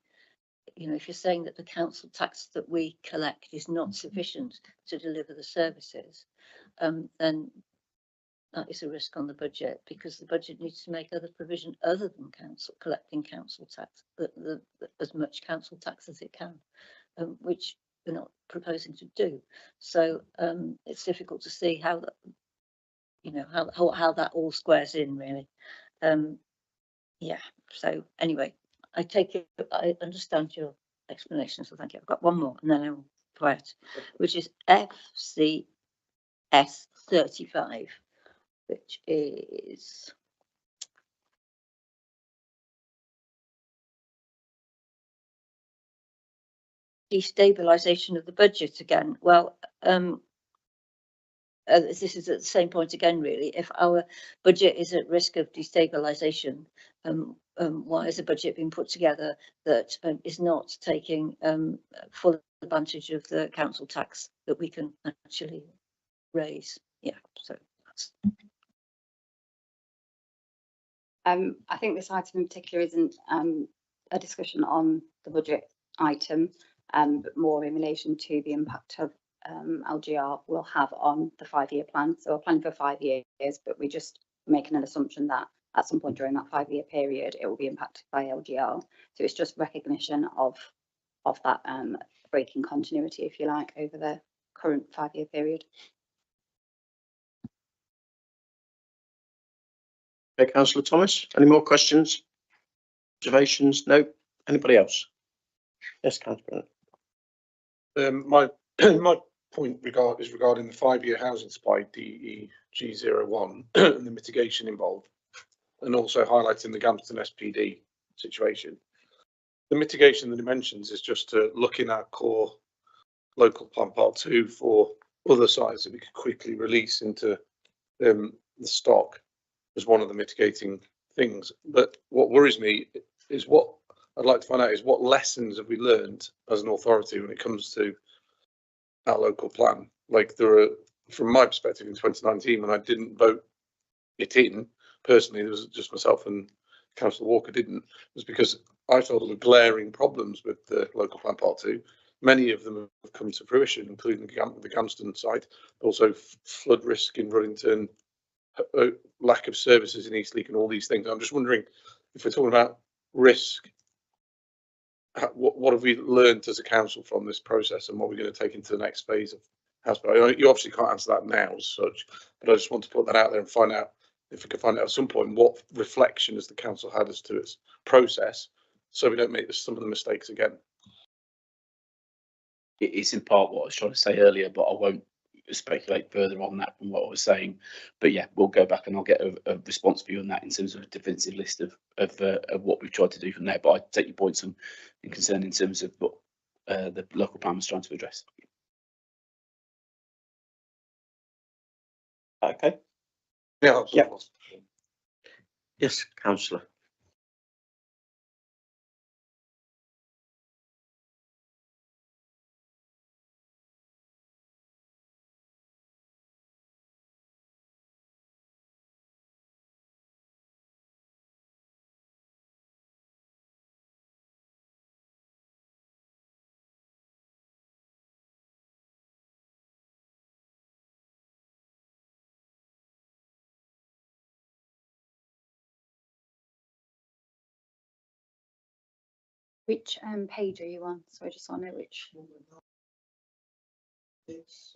[SPEAKER 5] you know, if you're saying that the council tax that we collect is not sufficient to deliver the services, then that is a risk on the budget, because the budget needs to make other provision other than collecting council tax, as much council tax as it can, which we're not proposing to do. So it's difficult to see how that, you know, how that all squares in, really. Yeah, so anyway, I take it, I understand your explanation, so thank you. I've got one more and then I'm quiet, which is FCS 35, which is destabilisation of the budget again. Well, this is at the same point again, really. If our budget is at risk of destabilisation, why is a budget being put together that is not taking full advantage of the council tax that we can actually raise? Yeah, so that's...
[SPEAKER 12] I think this item in particular isn't a discussion on the budget item, but more in relation to the impact of LGR will have on the 5-year plan. So we're planning for 5 years, but we're just making an assumption that at some point during that 5-year period, it will be impacted by LGR. So it's just recognition of that breaking continuity, if you like, over the current 5-year period.
[SPEAKER 1] Okay, Councillor Thomas, any more questions, observations? No. Anybody else? Yes, Councillor.
[SPEAKER 15] My point is regarding the 5-year housing supply DEG01 and the mitigation involved, and also highlighting the Gamston SPD situation. The mitigation that it mentions is just to look in our core local plan part 2 for other sites that we could quickly release into the stock as one of the mitigating things. But what worries me is what I'd like to find out is what lessons have we learned as an authority when it comes to our local plan. Like, there are, from my perspective in 2019, when I didn't vote it in personally, there was just myself and Councillor Walker didn't, was because I thought there were glaring problems with the local plan part 2. Many of them have come to fruition, including the Gamston site, but also flood risk in Ruddington, lack of services in Eastleigh and all these things. I'm just wondering, if we're talking about risk, what have we learned as a council from this process, and what we're going to take into the next phase of house building? You obviously can't answer that now as such, but I just want to put that out there and find out if we can find out at some point what reflection has the council had as to its process, so we don't make some of the mistakes again.
[SPEAKER 9] It's in part what I was trying to say earlier, but I won't speculate further on that from what I was saying. But yeah, we'll go back and I'll get a response for you on that in terms of a definitive list of what we've tried to do from there. But I take your points and concern in terms of what the local plan was trying to address.
[SPEAKER 1] Okay.
[SPEAKER 15] Yeah. that's
[SPEAKER 1] Yep.
[SPEAKER 15] all.
[SPEAKER 1] Yes, councillor.
[SPEAKER 12] Which page are you on? So I just want to know which.
[SPEAKER 14] It's,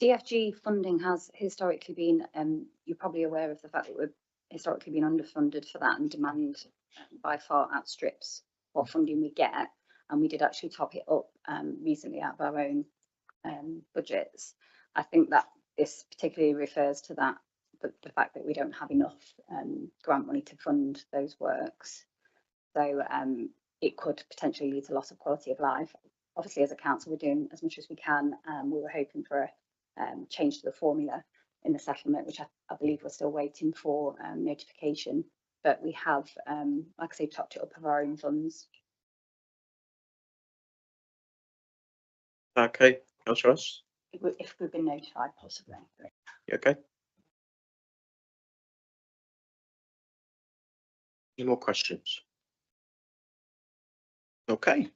[SPEAKER 12] DFG funding has historically been, you're probably aware of the fact that we've historically been underfunded for that, and demand by far outstrips what funding we get. And we did actually top it up recently out of our own budgets. I think that this particularly refers to that, the fact that we don't have enough grant money to fund those works. So it could potentially lead to loss of quality of life. Obviously, as a council, we're doing as much as we can. We were hoping for a change to the formula in the settlement, which I believe we're still waiting for notification. But we have, like I say, topped it up of our own funds.
[SPEAKER 1] Okay, councillor Ross.
[SPEAKER 12] If we've been notified, possibly.
[SPEAKER 1] You okay? Any more questions? Okay,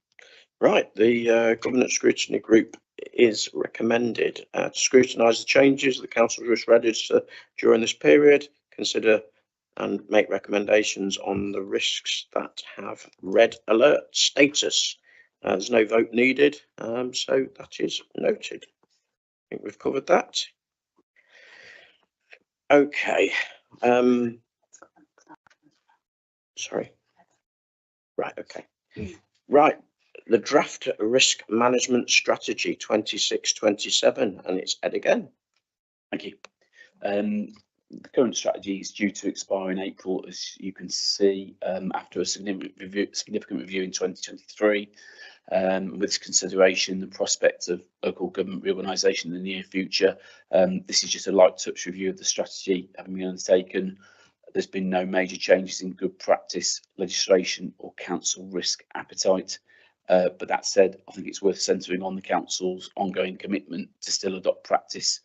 [SPEAKER 1] right. The governance scrutiny group is recommended to scrutinise the changes the council's risk register during this period, consider and make recommendations on the risks that have red alert status. There's no vote needed, so that is noted. I think we've covered that. Okay. Sorry. Right. Okay. Right. The draft risk management strategy 26-27, and it's Ed again.
[SPEAKER 9] Thank you. The current strategy is due to expire in April, as you can see, after a significant review in 2023. With this consideration, the prospects of local government reorganisation in the near future, this is just a light touch review of the strategy having been undertaken. There's been no major changes in good practice, legislation or council risk appetite. But that said, I think it's worth centering on the council's ongoing commitment to still adopt practice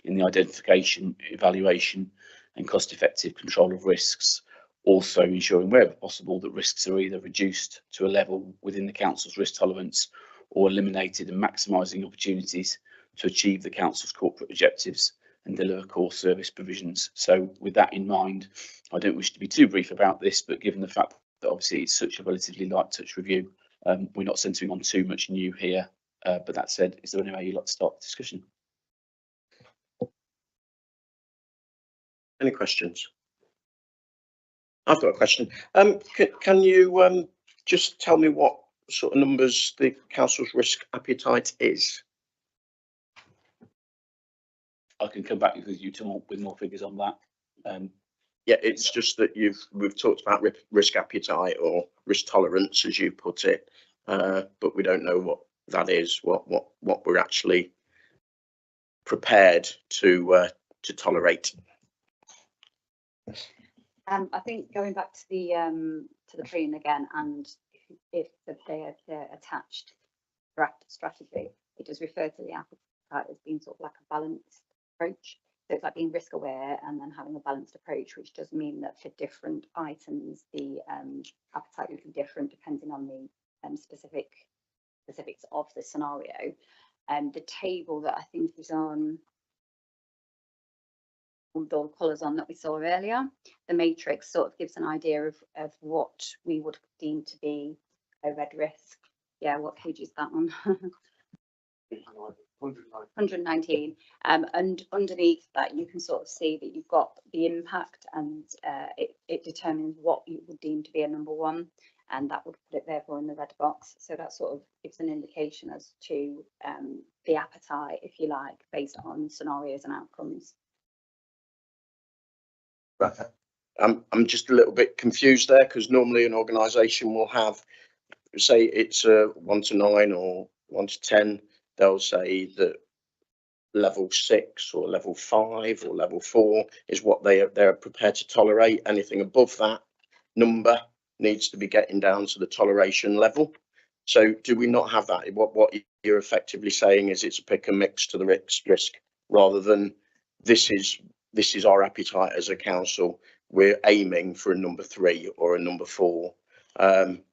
[SPEAKER 9] in the identification, evaluation and cost-effective control of risks, also ensuring wherever possible that risks are either reduced to a level within the council's risk tolerance or eliminated, and maximising opportunities to achieve the council's corporate objectives and deliver core service provisions. So with that in mind, I don't wish to be too brief about this, but given the fact that obviously it's such a relatively light touch review, we're not centering on too much new here. But that said, is there any way you'd like to start the discussion?
[SPEAKER 1] Any questions? I've got a question. Can you just tell me what sort of numbers the council's risk appetite is?
[SPEAKER 9] I can come back with you with more figures on that.
[SPEAKER 1] Yeah, it's just that we've talked about risk appetite or risk tolerance, as you put it, but we don't know what that is. What we're actually prepared to tolerate.
[SPEAKER 12] I think going back to the green again, and if they're attached draft strategy, it does refer to the appetite as being sort of like a balanced approach. So it's like being risk aware and then having a balanced approach, which does mean that for different items, the appetite will be different depending on the specifics of the scenario. The table that I think is on all the colours on that we saw earlier, the matrix sort of gives an idea of what we would deem to be a red risk. Yeah, what page is that on? 119, and underneath that you can sort of see that you've got the impact, and it determines what you would deem to be a number one, and that would put it therefore in the red box. So that sort of gives an indication as to the appetite, if you like, based on scenarios and outcomes.
[SPEAKER 1] Right. I'm just a little bit confused there, because normally an organisation will have, say it's a 1 to 9 or 1 to 10, they'll say that level 6 or level 5 or level 4 is what they're prepared to tolerate. Anything above that number needs to be getting down to the toleration level. So do we not have that? What you're effectively saying is it's a pick and mix to the risk, rather than this is our appetite as a council. We're aiming for a number 3 or a number 4,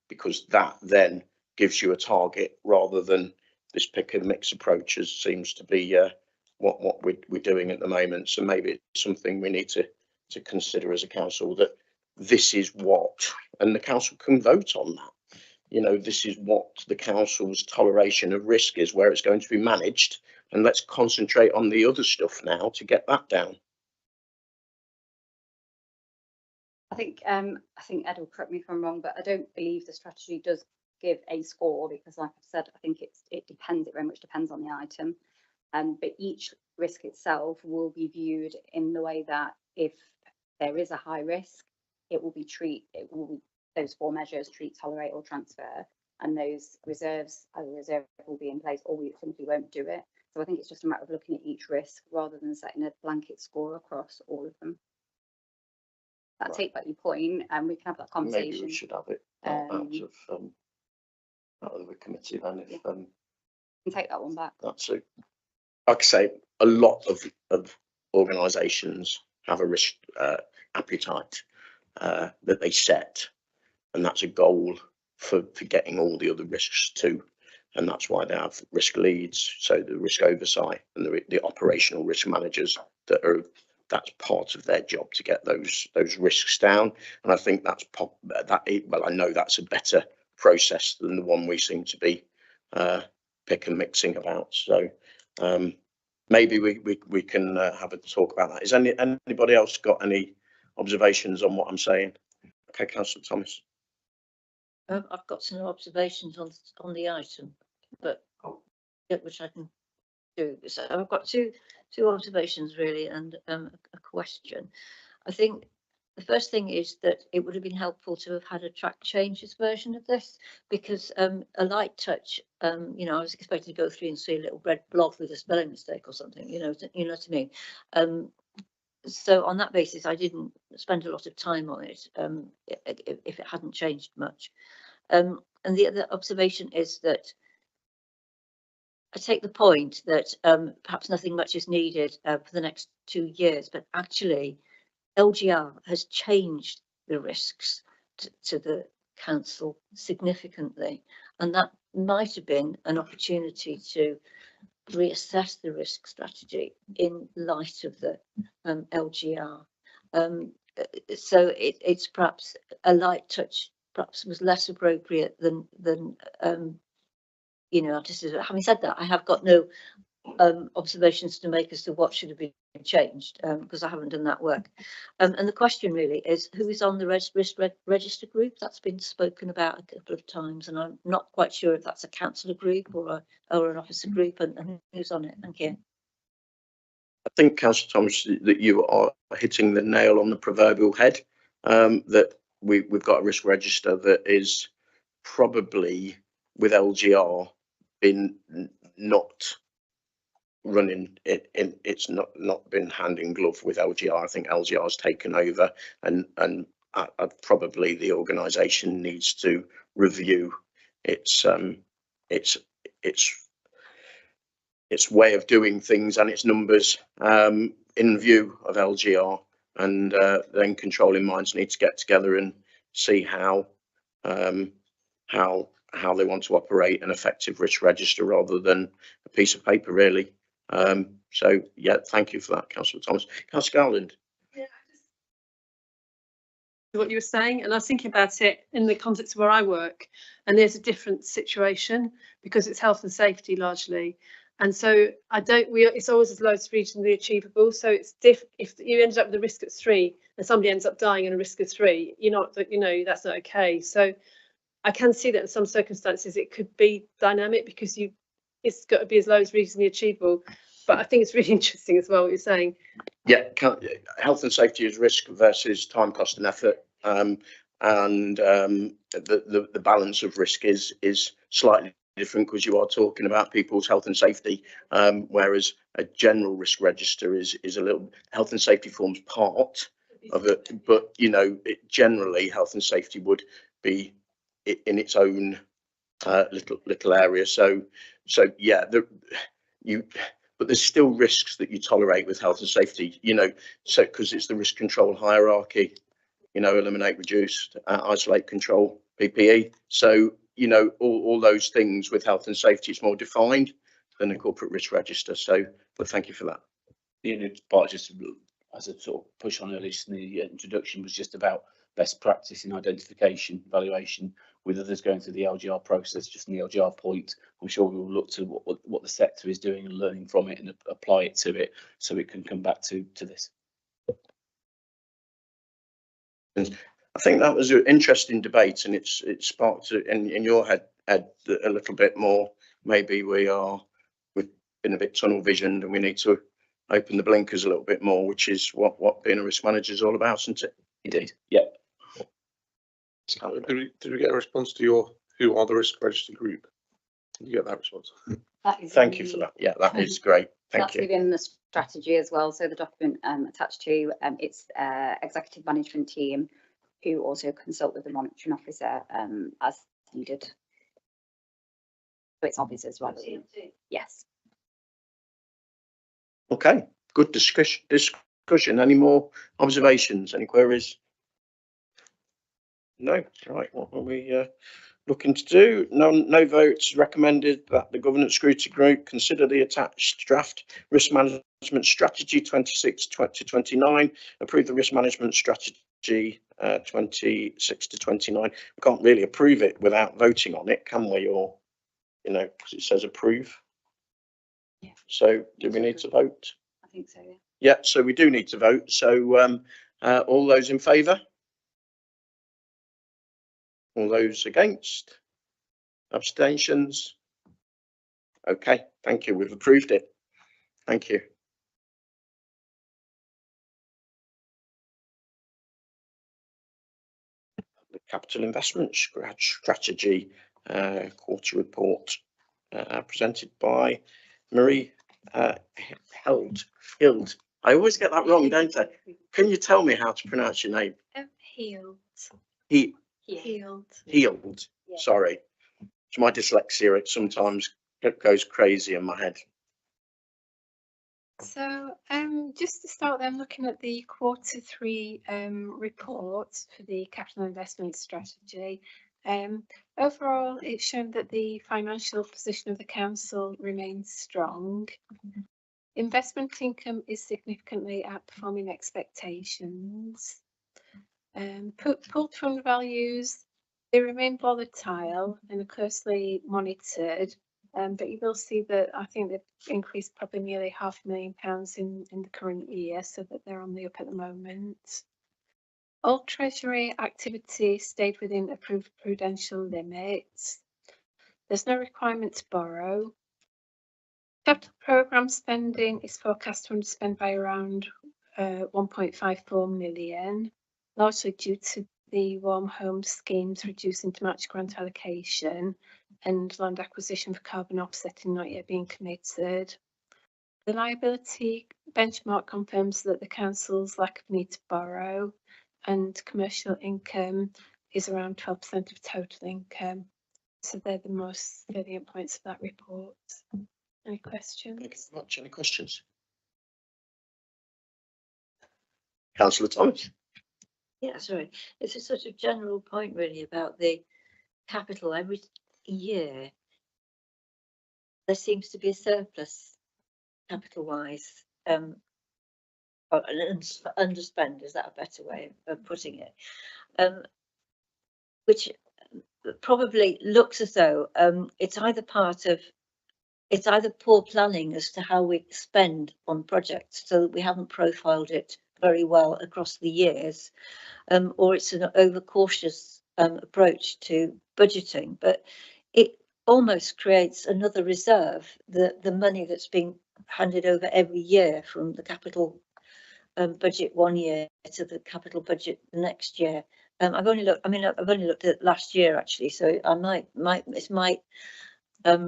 [SPEAKER 1] because that then gives you a target, rather than this pick and mix approach as seems to be what we're doing at the moment. So maybe it's something we need to consider as a council, that this is what, and the council can vote on that. You know, this is what the council's toleration of risk is, where it's going to be managed, and let's concentrate on the other stuff now to get that down.
[SPEAKER 12] I think Ed will correct me if I'm wrong, but I don't believe the strategy does give a score, because like I've said, I think it depends, it very much depends on the item. But each risk itself will be viewed in the way that if there is a high risk, it will be those 4 measures: treat, tolerate or transfer, and those reserves, either reserve will be in place or we simply won't do it. So I think it's just a matter of looking at each risk rather than setting a blanket score across all of them. I take back your point, and we can have that conversation.
[SPEAKER 1] Maybe we should have it out of the committee then, if
[SPEAKER 12] can take that one back.
[SPEAKER 1] that's it. Like I say, a lot of organisations have a risk appetite that they set, and that's a goal for getting all the other risks too, and that's why they have risk leads, so the risk oversight and the operational risk managers that's part of their job to get those risks down. And I think well, I know that's a better process than the one we seem to be pick and mixing about. So maybe we can have a talk about that. Is anybody else got any observations on what I'm saying? Okay, Councillor Thomas.
[SPEAKER 5] I've got some observations on the item, but which I can do. So I've got two observations really, and a question. I think the first thing is that it would have been helpful to have had a track changes version of this, because a light touch, you know, I was expecting to go through and see a little red blob with a spelling mistake or something, you know what I mean. So on that basis, I didn't spend a lot of time on it if it hadn't changed much. And the other observation is that I take the point that perhaps nothing much is needed for the next 2 years, but actually LGR has changed the risks to the council significantly, and that might have been an opportunity to reassess the risk strategy in light of the LGR. So it's perhaps a light touch perhaps was less appropriate than you know. Just having said that, I have got no observations to make as to what should have been changed, because I haven't done that work. And the question really is, who is on the risk register group? That's been spoken about a couple of times, and I'm not quite sure if that's a councillor group or an officer group, and who's on it. Thank you.
[SPEAKER 1] I think, Councillor Thomas, that you are hitting the nail on the proverbial head, that we've got a risk register that is probably, with LGR, been not running it's not been hand in glove with LGR. I think LGR has taken over, and probably the organisation needs to review its way of doing things and its numbers in view of LGR, and then controlling minds need to get together and see how they want to operate an effective risk register rather than a piece of paper, really. So yeah, thank you for that, Councillor Thomas. Councillor Garland.
[SPEAKER 10] Yeah, what you were saying, and I was thinking about it in the context of where I work, and there's a different situation because it's health and safety largely, And so it's always as low as reasonably achievable. So it's if you ended up with a risk at 3 and somebody ends up dying in a risk of 3, that's not okay. So I can see that in some circumstances it could be dynamic because it's got to be as low as reasonably achievable. But I think it's really interesting as well what you're saying.
[SPEAKER 1] Yeah, health and safety is risk versus time, cost and effort. The balance of risk is slightly different because you are talking about people's health and safety, whereas a general risk register is a little, health and safety forms part of it, but generally health and safety would be in its own little area. So yeah, but there's still risks that you tolerate with health and safety, so because it's the risk control hierarchy, eliminate, reduce, isolate, control, PPE. So, all those things with health and safety, it's more defined than a corporate risk register. So, but thank you for that.
[SPEAKER 9] The part just as a sort of push on earlier in the introduction was just about best practice in identification, evaluation, with others going through the LGR process, just in the LGR point. I'm sure we will look to what the sector is doing and learning from it and apply it to it so it can come back to this.
[SPEAKER 1] I think that was an interesting debate, and it sparked in your head, Ed, a little bit more. Maybe we've been a bit tunnel visioned, and we need to open the blinkers a little bit more, which is what being a risk manager is all about, isn't it?
[SPEAKER 9] Indeed. Yeah.
[SPEAKER 15] Did we get a response to your who are the risk register group? Did you get that response?
[SPEAKER 1] Thank you for that. Yeah, that is great. Thank you.
[SPEAKER 12] That's within the strategy as well. So the document attached to it's executive management team who also consult with the monitoring officer as needed. So it's obvious as well. Yes.
[SPEAKER 1] Okay, good discussion. Any more observations? Any queries? No. Right. What are we looking to do? No votes. Recommended that the governance scrutiny group consider the attached draft risk management strategy 26 to 29. Approve the risk management strategy 26 to 29. We can't really approve it without voting on it, can we? Or because it says approve.
[SPEAKER 12] Yeah.
[SPEAKER 1] So do we need to vote?
[SPEAKER 12] I think so. Yeah.
[SPEAKER 1] Yeah. So we do need to vote. So all those in favour? All those against? Abstentions? Okay, thank you. We've approved it. Thank you. The capital investment strategy quarter report presented by Marie Hild. I always get that wrong, don't I? Can you tell me how to pronounce your name?
[SPEAKER 2] Healed.
[SPEAKER 1] Healed.
[SPEAKER 2] Yeah.
[SPEAKER 1] Sorry. It's my dyslexia. It sometimes goes crazy in my head.
[SPEAKER 2] So just to start then looking at the Q3 report for the capital investment strategy. Overall, it's shown that the financial position of the council remains strong. Investment income is significantly outperforming expectations. Pooled fund values, they remain volatile and are closely monitored. But you will see that I think they've increased probably nearly £500,000 in the current year, so that they're on the up at the moment. All treasury activity stayed within approved prudential limits. There's no requirement to borrow. Capital programme spending is forecast to underspend by around 1.54 million, largely due to the warm home schemes reducing to match grant allocation and land acquisition for carbon offsetting not yet being committed. The liability benchmark confirms that the council's lack of need to borrow, and commercial income is around 12% of total income. So they're the most salient points of that report. Any questions?
[SPEAKER 1] Thank you very much. Any questions? Councillor Thomas.
[SPEAKER 5] Yeah, sorry. It's a sort of general point really about the capital. Every year there seems to be a surplus capital wise. Or an underspend, is that a better way of putting it? Which probably looks as though it's either part of it's either poor planning as to how we spend on projects, so that we haven't profiled it very well across the years, or it's an overcautious approach to budgeting. But it almost creates another reserve, the money that's being handed over every year from the capital budget one year to the capital budget the next year. I've only looked at last year actually, so it's my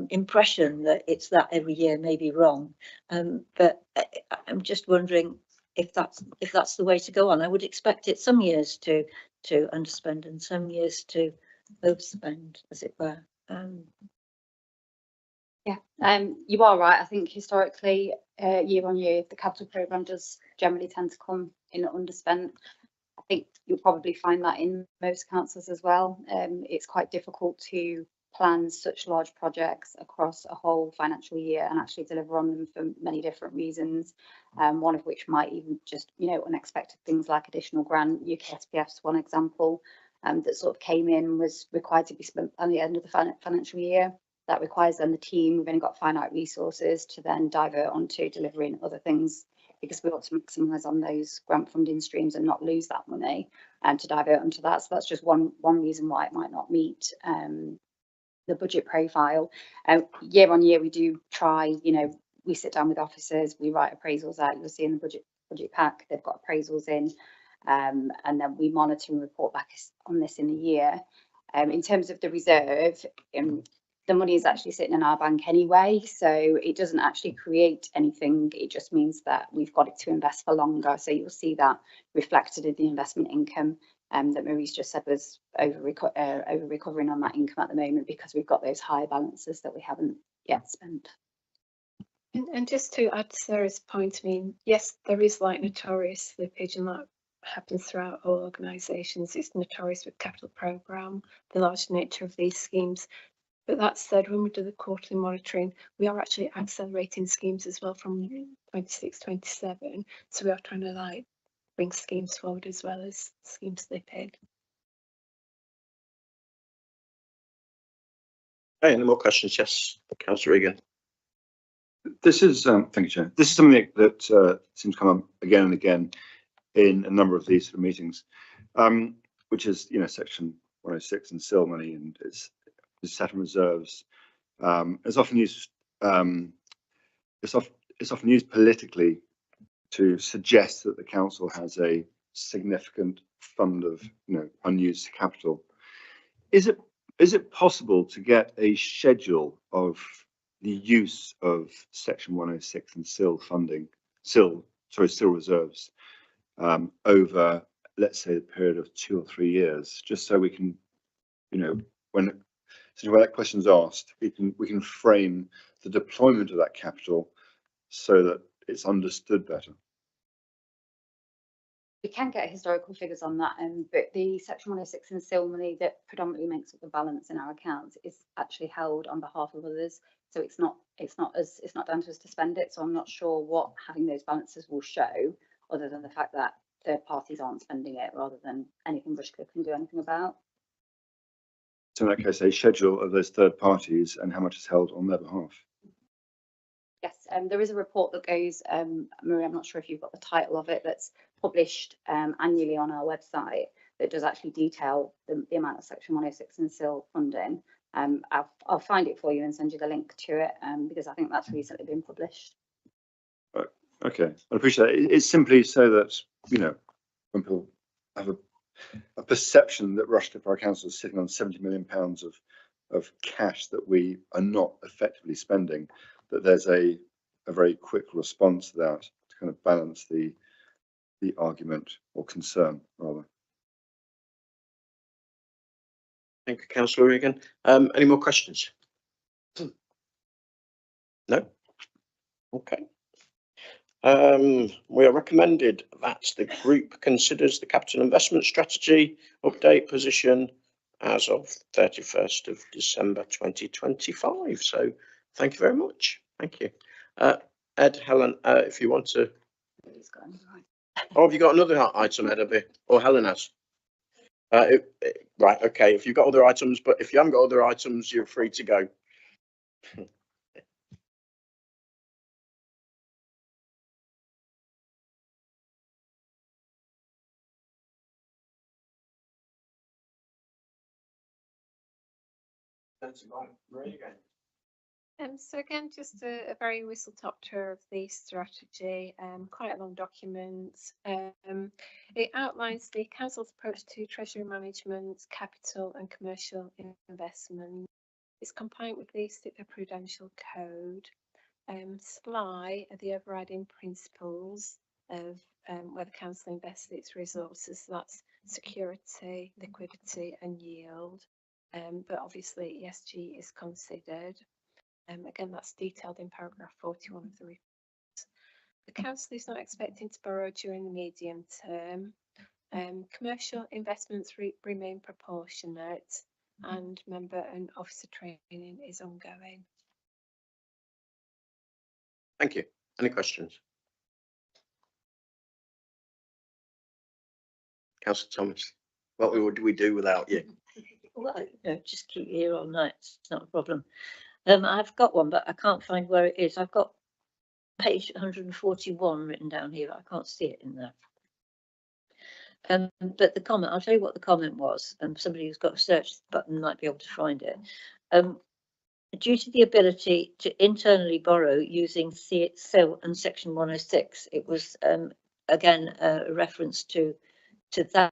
[SPEAKER 5] impression that it's that every year may be wrong, but I'm just wondering if that's the way to go on. I would expect it some years to underspend and some years to overspend, as it were.
[SPEAKER 12] Yeah, you are right. I think historically, year on year, the capital programme does generally tend to come in underspent. I think you'll probably find that in most councils as well. It's quite difficult to plan such large projects across a whole financial year and actually deliver on them for many different reasons. One of which might even just, unexpected things like additional grant. UK SPF's one example that sort of came in, was required to be spent at the end of the financial year. That requires then the team, we've only got finite resources to then divert onto delivering other things, because we want to maximise on those grant funding streams and not lose that money, and to divert onto that. So that's just one reason why it might not meet the budget profile. Year on year, we do try, we sit down with officers, we write appraisals out. You'll see in the budget pack, they've got appraisals in, and then we monitor and report back on this in the year. In terms of the reserve, the money is actually sitting in our bank anyway, so it doesn't actually create anything. It just means that we've got it to invest for longer. So you'll see that reflected in the investment income that Marie's just said was over recovering on that income at the moment, because we've got those high balances that we haven't yet spent.
[SPEAKER 2] And just to add to Sarah's point, I mean, yes, there is like notorious slippage, and that happens throughout all organisations. It's notorious with capital programme, the large nature of these schemes. But that said, when we do the quarterly monitoring, we are actually accelerating schemes as well from 26, 27. So we are trying to bring schemes forward as well as schemes slipping.
[SPEAKER 1] Okay, any more questions? Yes, Councillor Regan.
[SPEAKER 14] This is, thank you, Chair. This is something that seems to come up again and again in a number of these sort of meetings, which is, Section 106 and SIL money, and it's settlement reserves. It's often used. It's often used politically to suggest that the council has a significant fund of, unused capital. Is it possible to get a schedule of the use of Section 106 and SIL funding, SIL reserves, over, let's say, the period of 2 or 3 years, just so we can, when that question's asked, we can frame the deployment of that capital so that it's understood better.
[SPEAKER 12] We can get historical figures on that, but the Section 106 and SIL money that predominantly makes up the balance in our accounts is actually held on behalf of others. So it's not down to us to spend it. So I'm not sure what having those balances will show, other than the fact that third parties aren't spending it, rather than anything Bushcliffe can do anything about.
[SPEAKER 14] So in that case, a schedule of those third parties and how much is held on their behalf.
[SPEAKER 12] Yes, there is a report that goes, Marie, I'm not sure if you've got the title of it, that's published annually on our website, that does actually detail the amount of Section 106 and SIL funding. I'll find it for you and send you the link to it, because I think that's recently been published.
[SPEAKER 14] Right. Okay, I appreciate it. It's simply so that, when people have a perception that Rushcliffe Borough Council is sitting on £70 million of cash that we are not effectively spending, that there's a very quick response to that to kind of balance the argument, or concern rather.
[SPEAKER 1] Thank you, Councillor Regan. Any more questions? No? Okay. We are recommended that the group considers the capital investment strategy update position as of 31st of December 2025. So thank you very much. Thank you. Ed, Helen, if you want to. Oh, have you got another item, Ed, or Helen has? Right, okay. If you've got other items, but if you haven't got other items, you're free to go.
[SPEAKER 2] So again, just a very whistle-top tour of the strategy, quite a long document. It outlines the council's approach to treasury management, capital and commercial investment. It's compliant with the Prudential Code. SLI are the overriding principles of where the council invests its resources. So that's security, liquidity and yield. But obviously ESG is considered. Again, that's detailed in paragraph 41 of the report. The council is not expecting to borrow during the medium term. Commercial investments remain proportionate, and member and officer training is ongoing.
[SPEAKER 1] Thank you. Any questions? Councillor Thomas, what would we do without you?
[SPEAKER 5] Well, just keep you here all night. It's not a problem. I've got one, but I can't find where it is. I've got page 141 written down here. I can't see it in there. But the comment, I'll tell you what the comment was. Somebody who's got a search button might be able to find it. Due to the ability to internally borrow using SIL and Section 106, it was again a reference to that.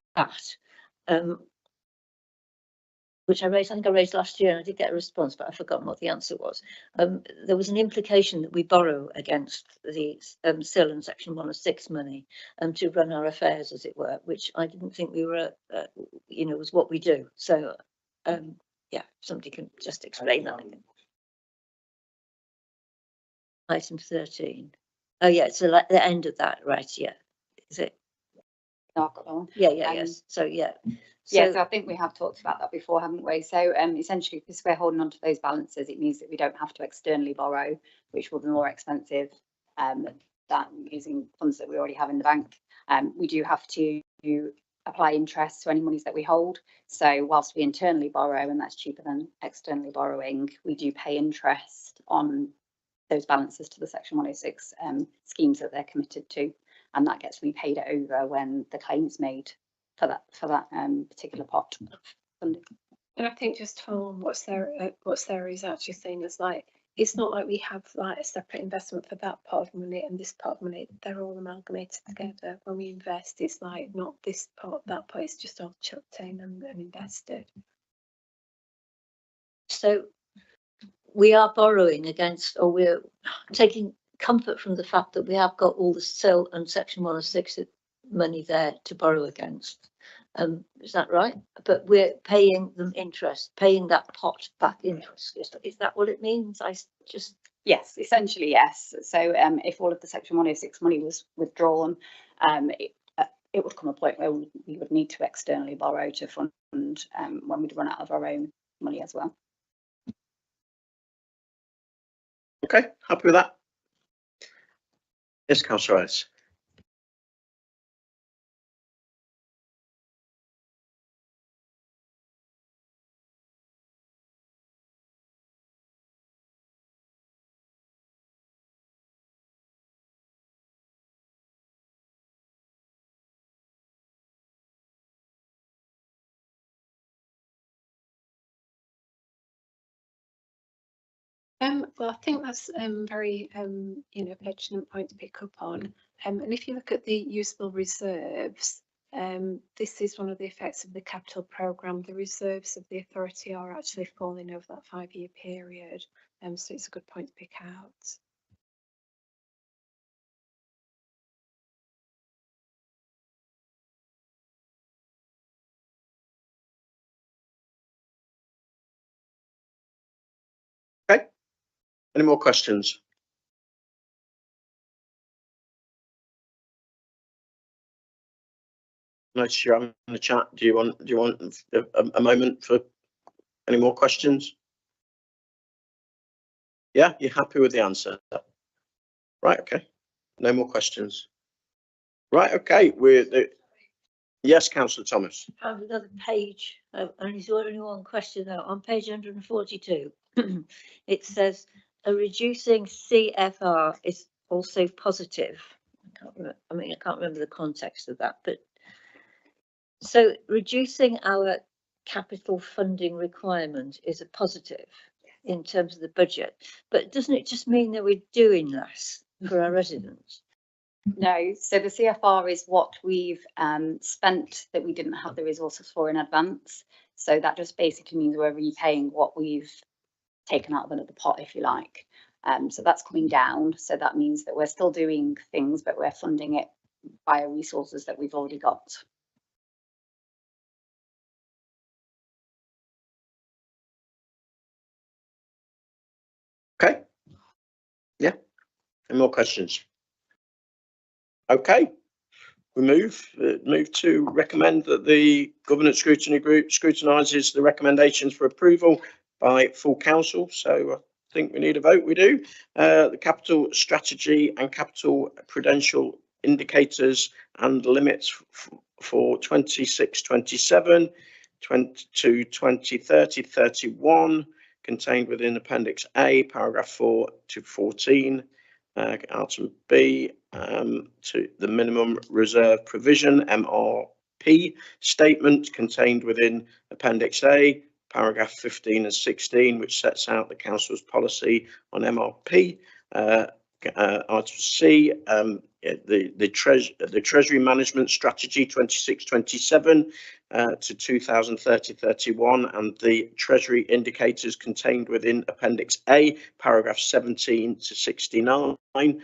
[SPEAKER 5] Which I raised, I think I raised last year, and I did get a response, but I've forgotten what the answer was. There was an implication that we borrow against the SIL and Section 106 money to run our affairs, as it were, which I didn't think we were, was what we do. So, yeah, somebody can just explain that again. Item 13. Oh, yeah, so like the end of that, right? Yeah, is it?
[SPEAKER 12] No, I've got that one.
[SPEAKER 5] Yeah, yes. So, yeah.
[SPEAKER 12] So I think we have talked about that before, haven't we? So essentially, because we're holding on to those balances, it means that we don't have to externally borrow, which will be more expensive than using funds that we already have in the bank. We do have to apply interest to any monies that we hold. So whilst we internally borrow, and that's cheaper than externally borrowing, we do pay interest on those balances to the Section 106 schemes that they're committed to, and that gets repaid over when the claim's made for that particular pot of funding.
[SPEAKER 2] And I think just for what Sarah is actually saying is like, it's not like we have like a separate investment for that pot of money and this pot of money. They're all amalgamated together. When we invest, it's like not this pot, that pot. It's just all chucked in and invested.
[SPEAKER 5] So we are borrowing against, or we're taking comfort from the fact that we have got all the SIL and Section 106 money there to borrow against. Is that right? But we're paying them interest, paying that pot back interest. Is that what it means?
[SPEAKER 12] Yes, essentially yes. So if all of the Section 106 money was withdrawn, it would come a point where we would need to externally borrow to fund when we'd run out of our own money as well.
[SPEAKER 1] Okay, happy with that? Yes, Councillor Rice.
[SPEAKER 2] Well, I think that's very pertinent point to pick up on. And if you look at the usable reserves, this is one of the effects of the capital programme. The reserves of the authority are actually falling over that 5-year period, so it's a good point to pick out.
[SPEAKER 1] Okay, any more questions? Notice you're having a chat. Do you want a moment for any more questions? Yeah, you're happy with the answer? Right, okay. No more questions. Right, okay. Yes, Councillor Thomas.
[SPEAKER 5] I have another page. Only one question though. On page 142, it says a reducing CFR is also positive. I can't remember the context of that, but so reducing our capital funding requirement is a positive in terms of the budget, but doesn't it just mean that we're doing less for our residents?
[SPEAKER 12] No, so the CFR is what we've spent that we didn't have the resources for in advance. So that just basically means we're repaying what we've taken out of another pot, if you like. So that's coming down. So that means that we're still doing things, but we're funding it via resources that we've already got.
[SPEAKER 1] Okay. Yeah. Any more questions? Okay. We move to recommend that the Governance Scrutiny Group scrutinises the recommendations for approval by full council. So I think we need a vote. We do. The capital strategy and capital prudential indicators and limits for 26-27, 22, 20, 30, 31, contained within Appendix A, paragraph 4 to 14. Item B, to the minimum reserve provision, MRP, statement contained within Appendix A, paragraph 15 and 16, which sets out the council's policy on MRP. Item C, the Treasury Management Strategy 26-27 to 2030-31, and the Treasury indicators contained within Appendix A, paragraph 17 to 69. And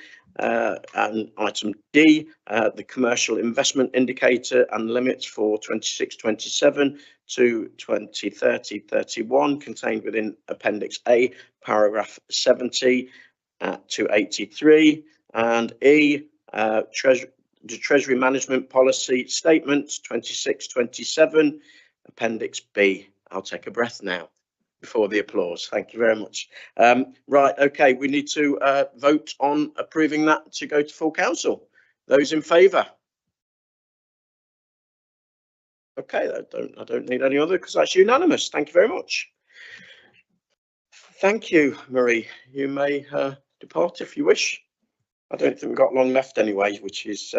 [SPEAKER 1] item D, the commercial investment indicator and limits for 26-27 to 2030-31, contained within Appendix A, paragraph 70 to 83. And E, the Treasury Management Policy Statement 26-27, Appendix B. I'll take a breath now before the applause. Thank you very much. Right, okay, we need to vote on approving that to go to full council. Those in favour? Okay, I don't need any other because that's unanimous. Thank you very much. Thank you, Marie. You may depart if you wish. I don't think we've got long left anyway, which is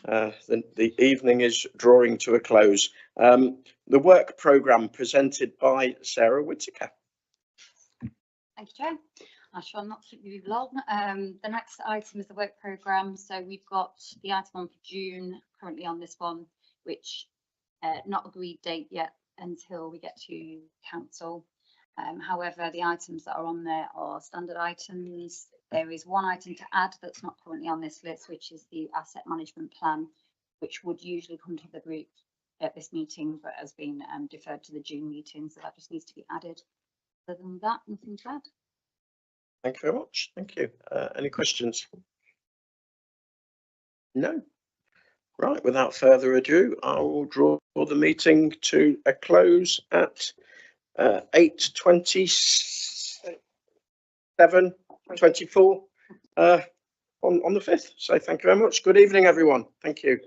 [SPEAKER 1] the evening is drawing to a close. The work programme presented by Sarah Whittaker.
[SPEAKER 12] Thank you, Joe. I shall not keep you long. The next item is the work programme. So we've got the item on for June currently on this one, which not agreed date yet until we get to council. However, the items that are on there are standard items. There is one item to add that's not currently on this list, which is the asset management plan, which would usually come to the group at this meeting, but has been deferred to the June meeting. So that just needs to be added. Other than that, nothing to add.
[SPEAKER 1] Thank you very much. Thank you. Any questions? No. Right, without further ado, I will draw the meeting to a close at 8:27:24 on the 5th. So thank you very much. Good evening, everyone. Thank you.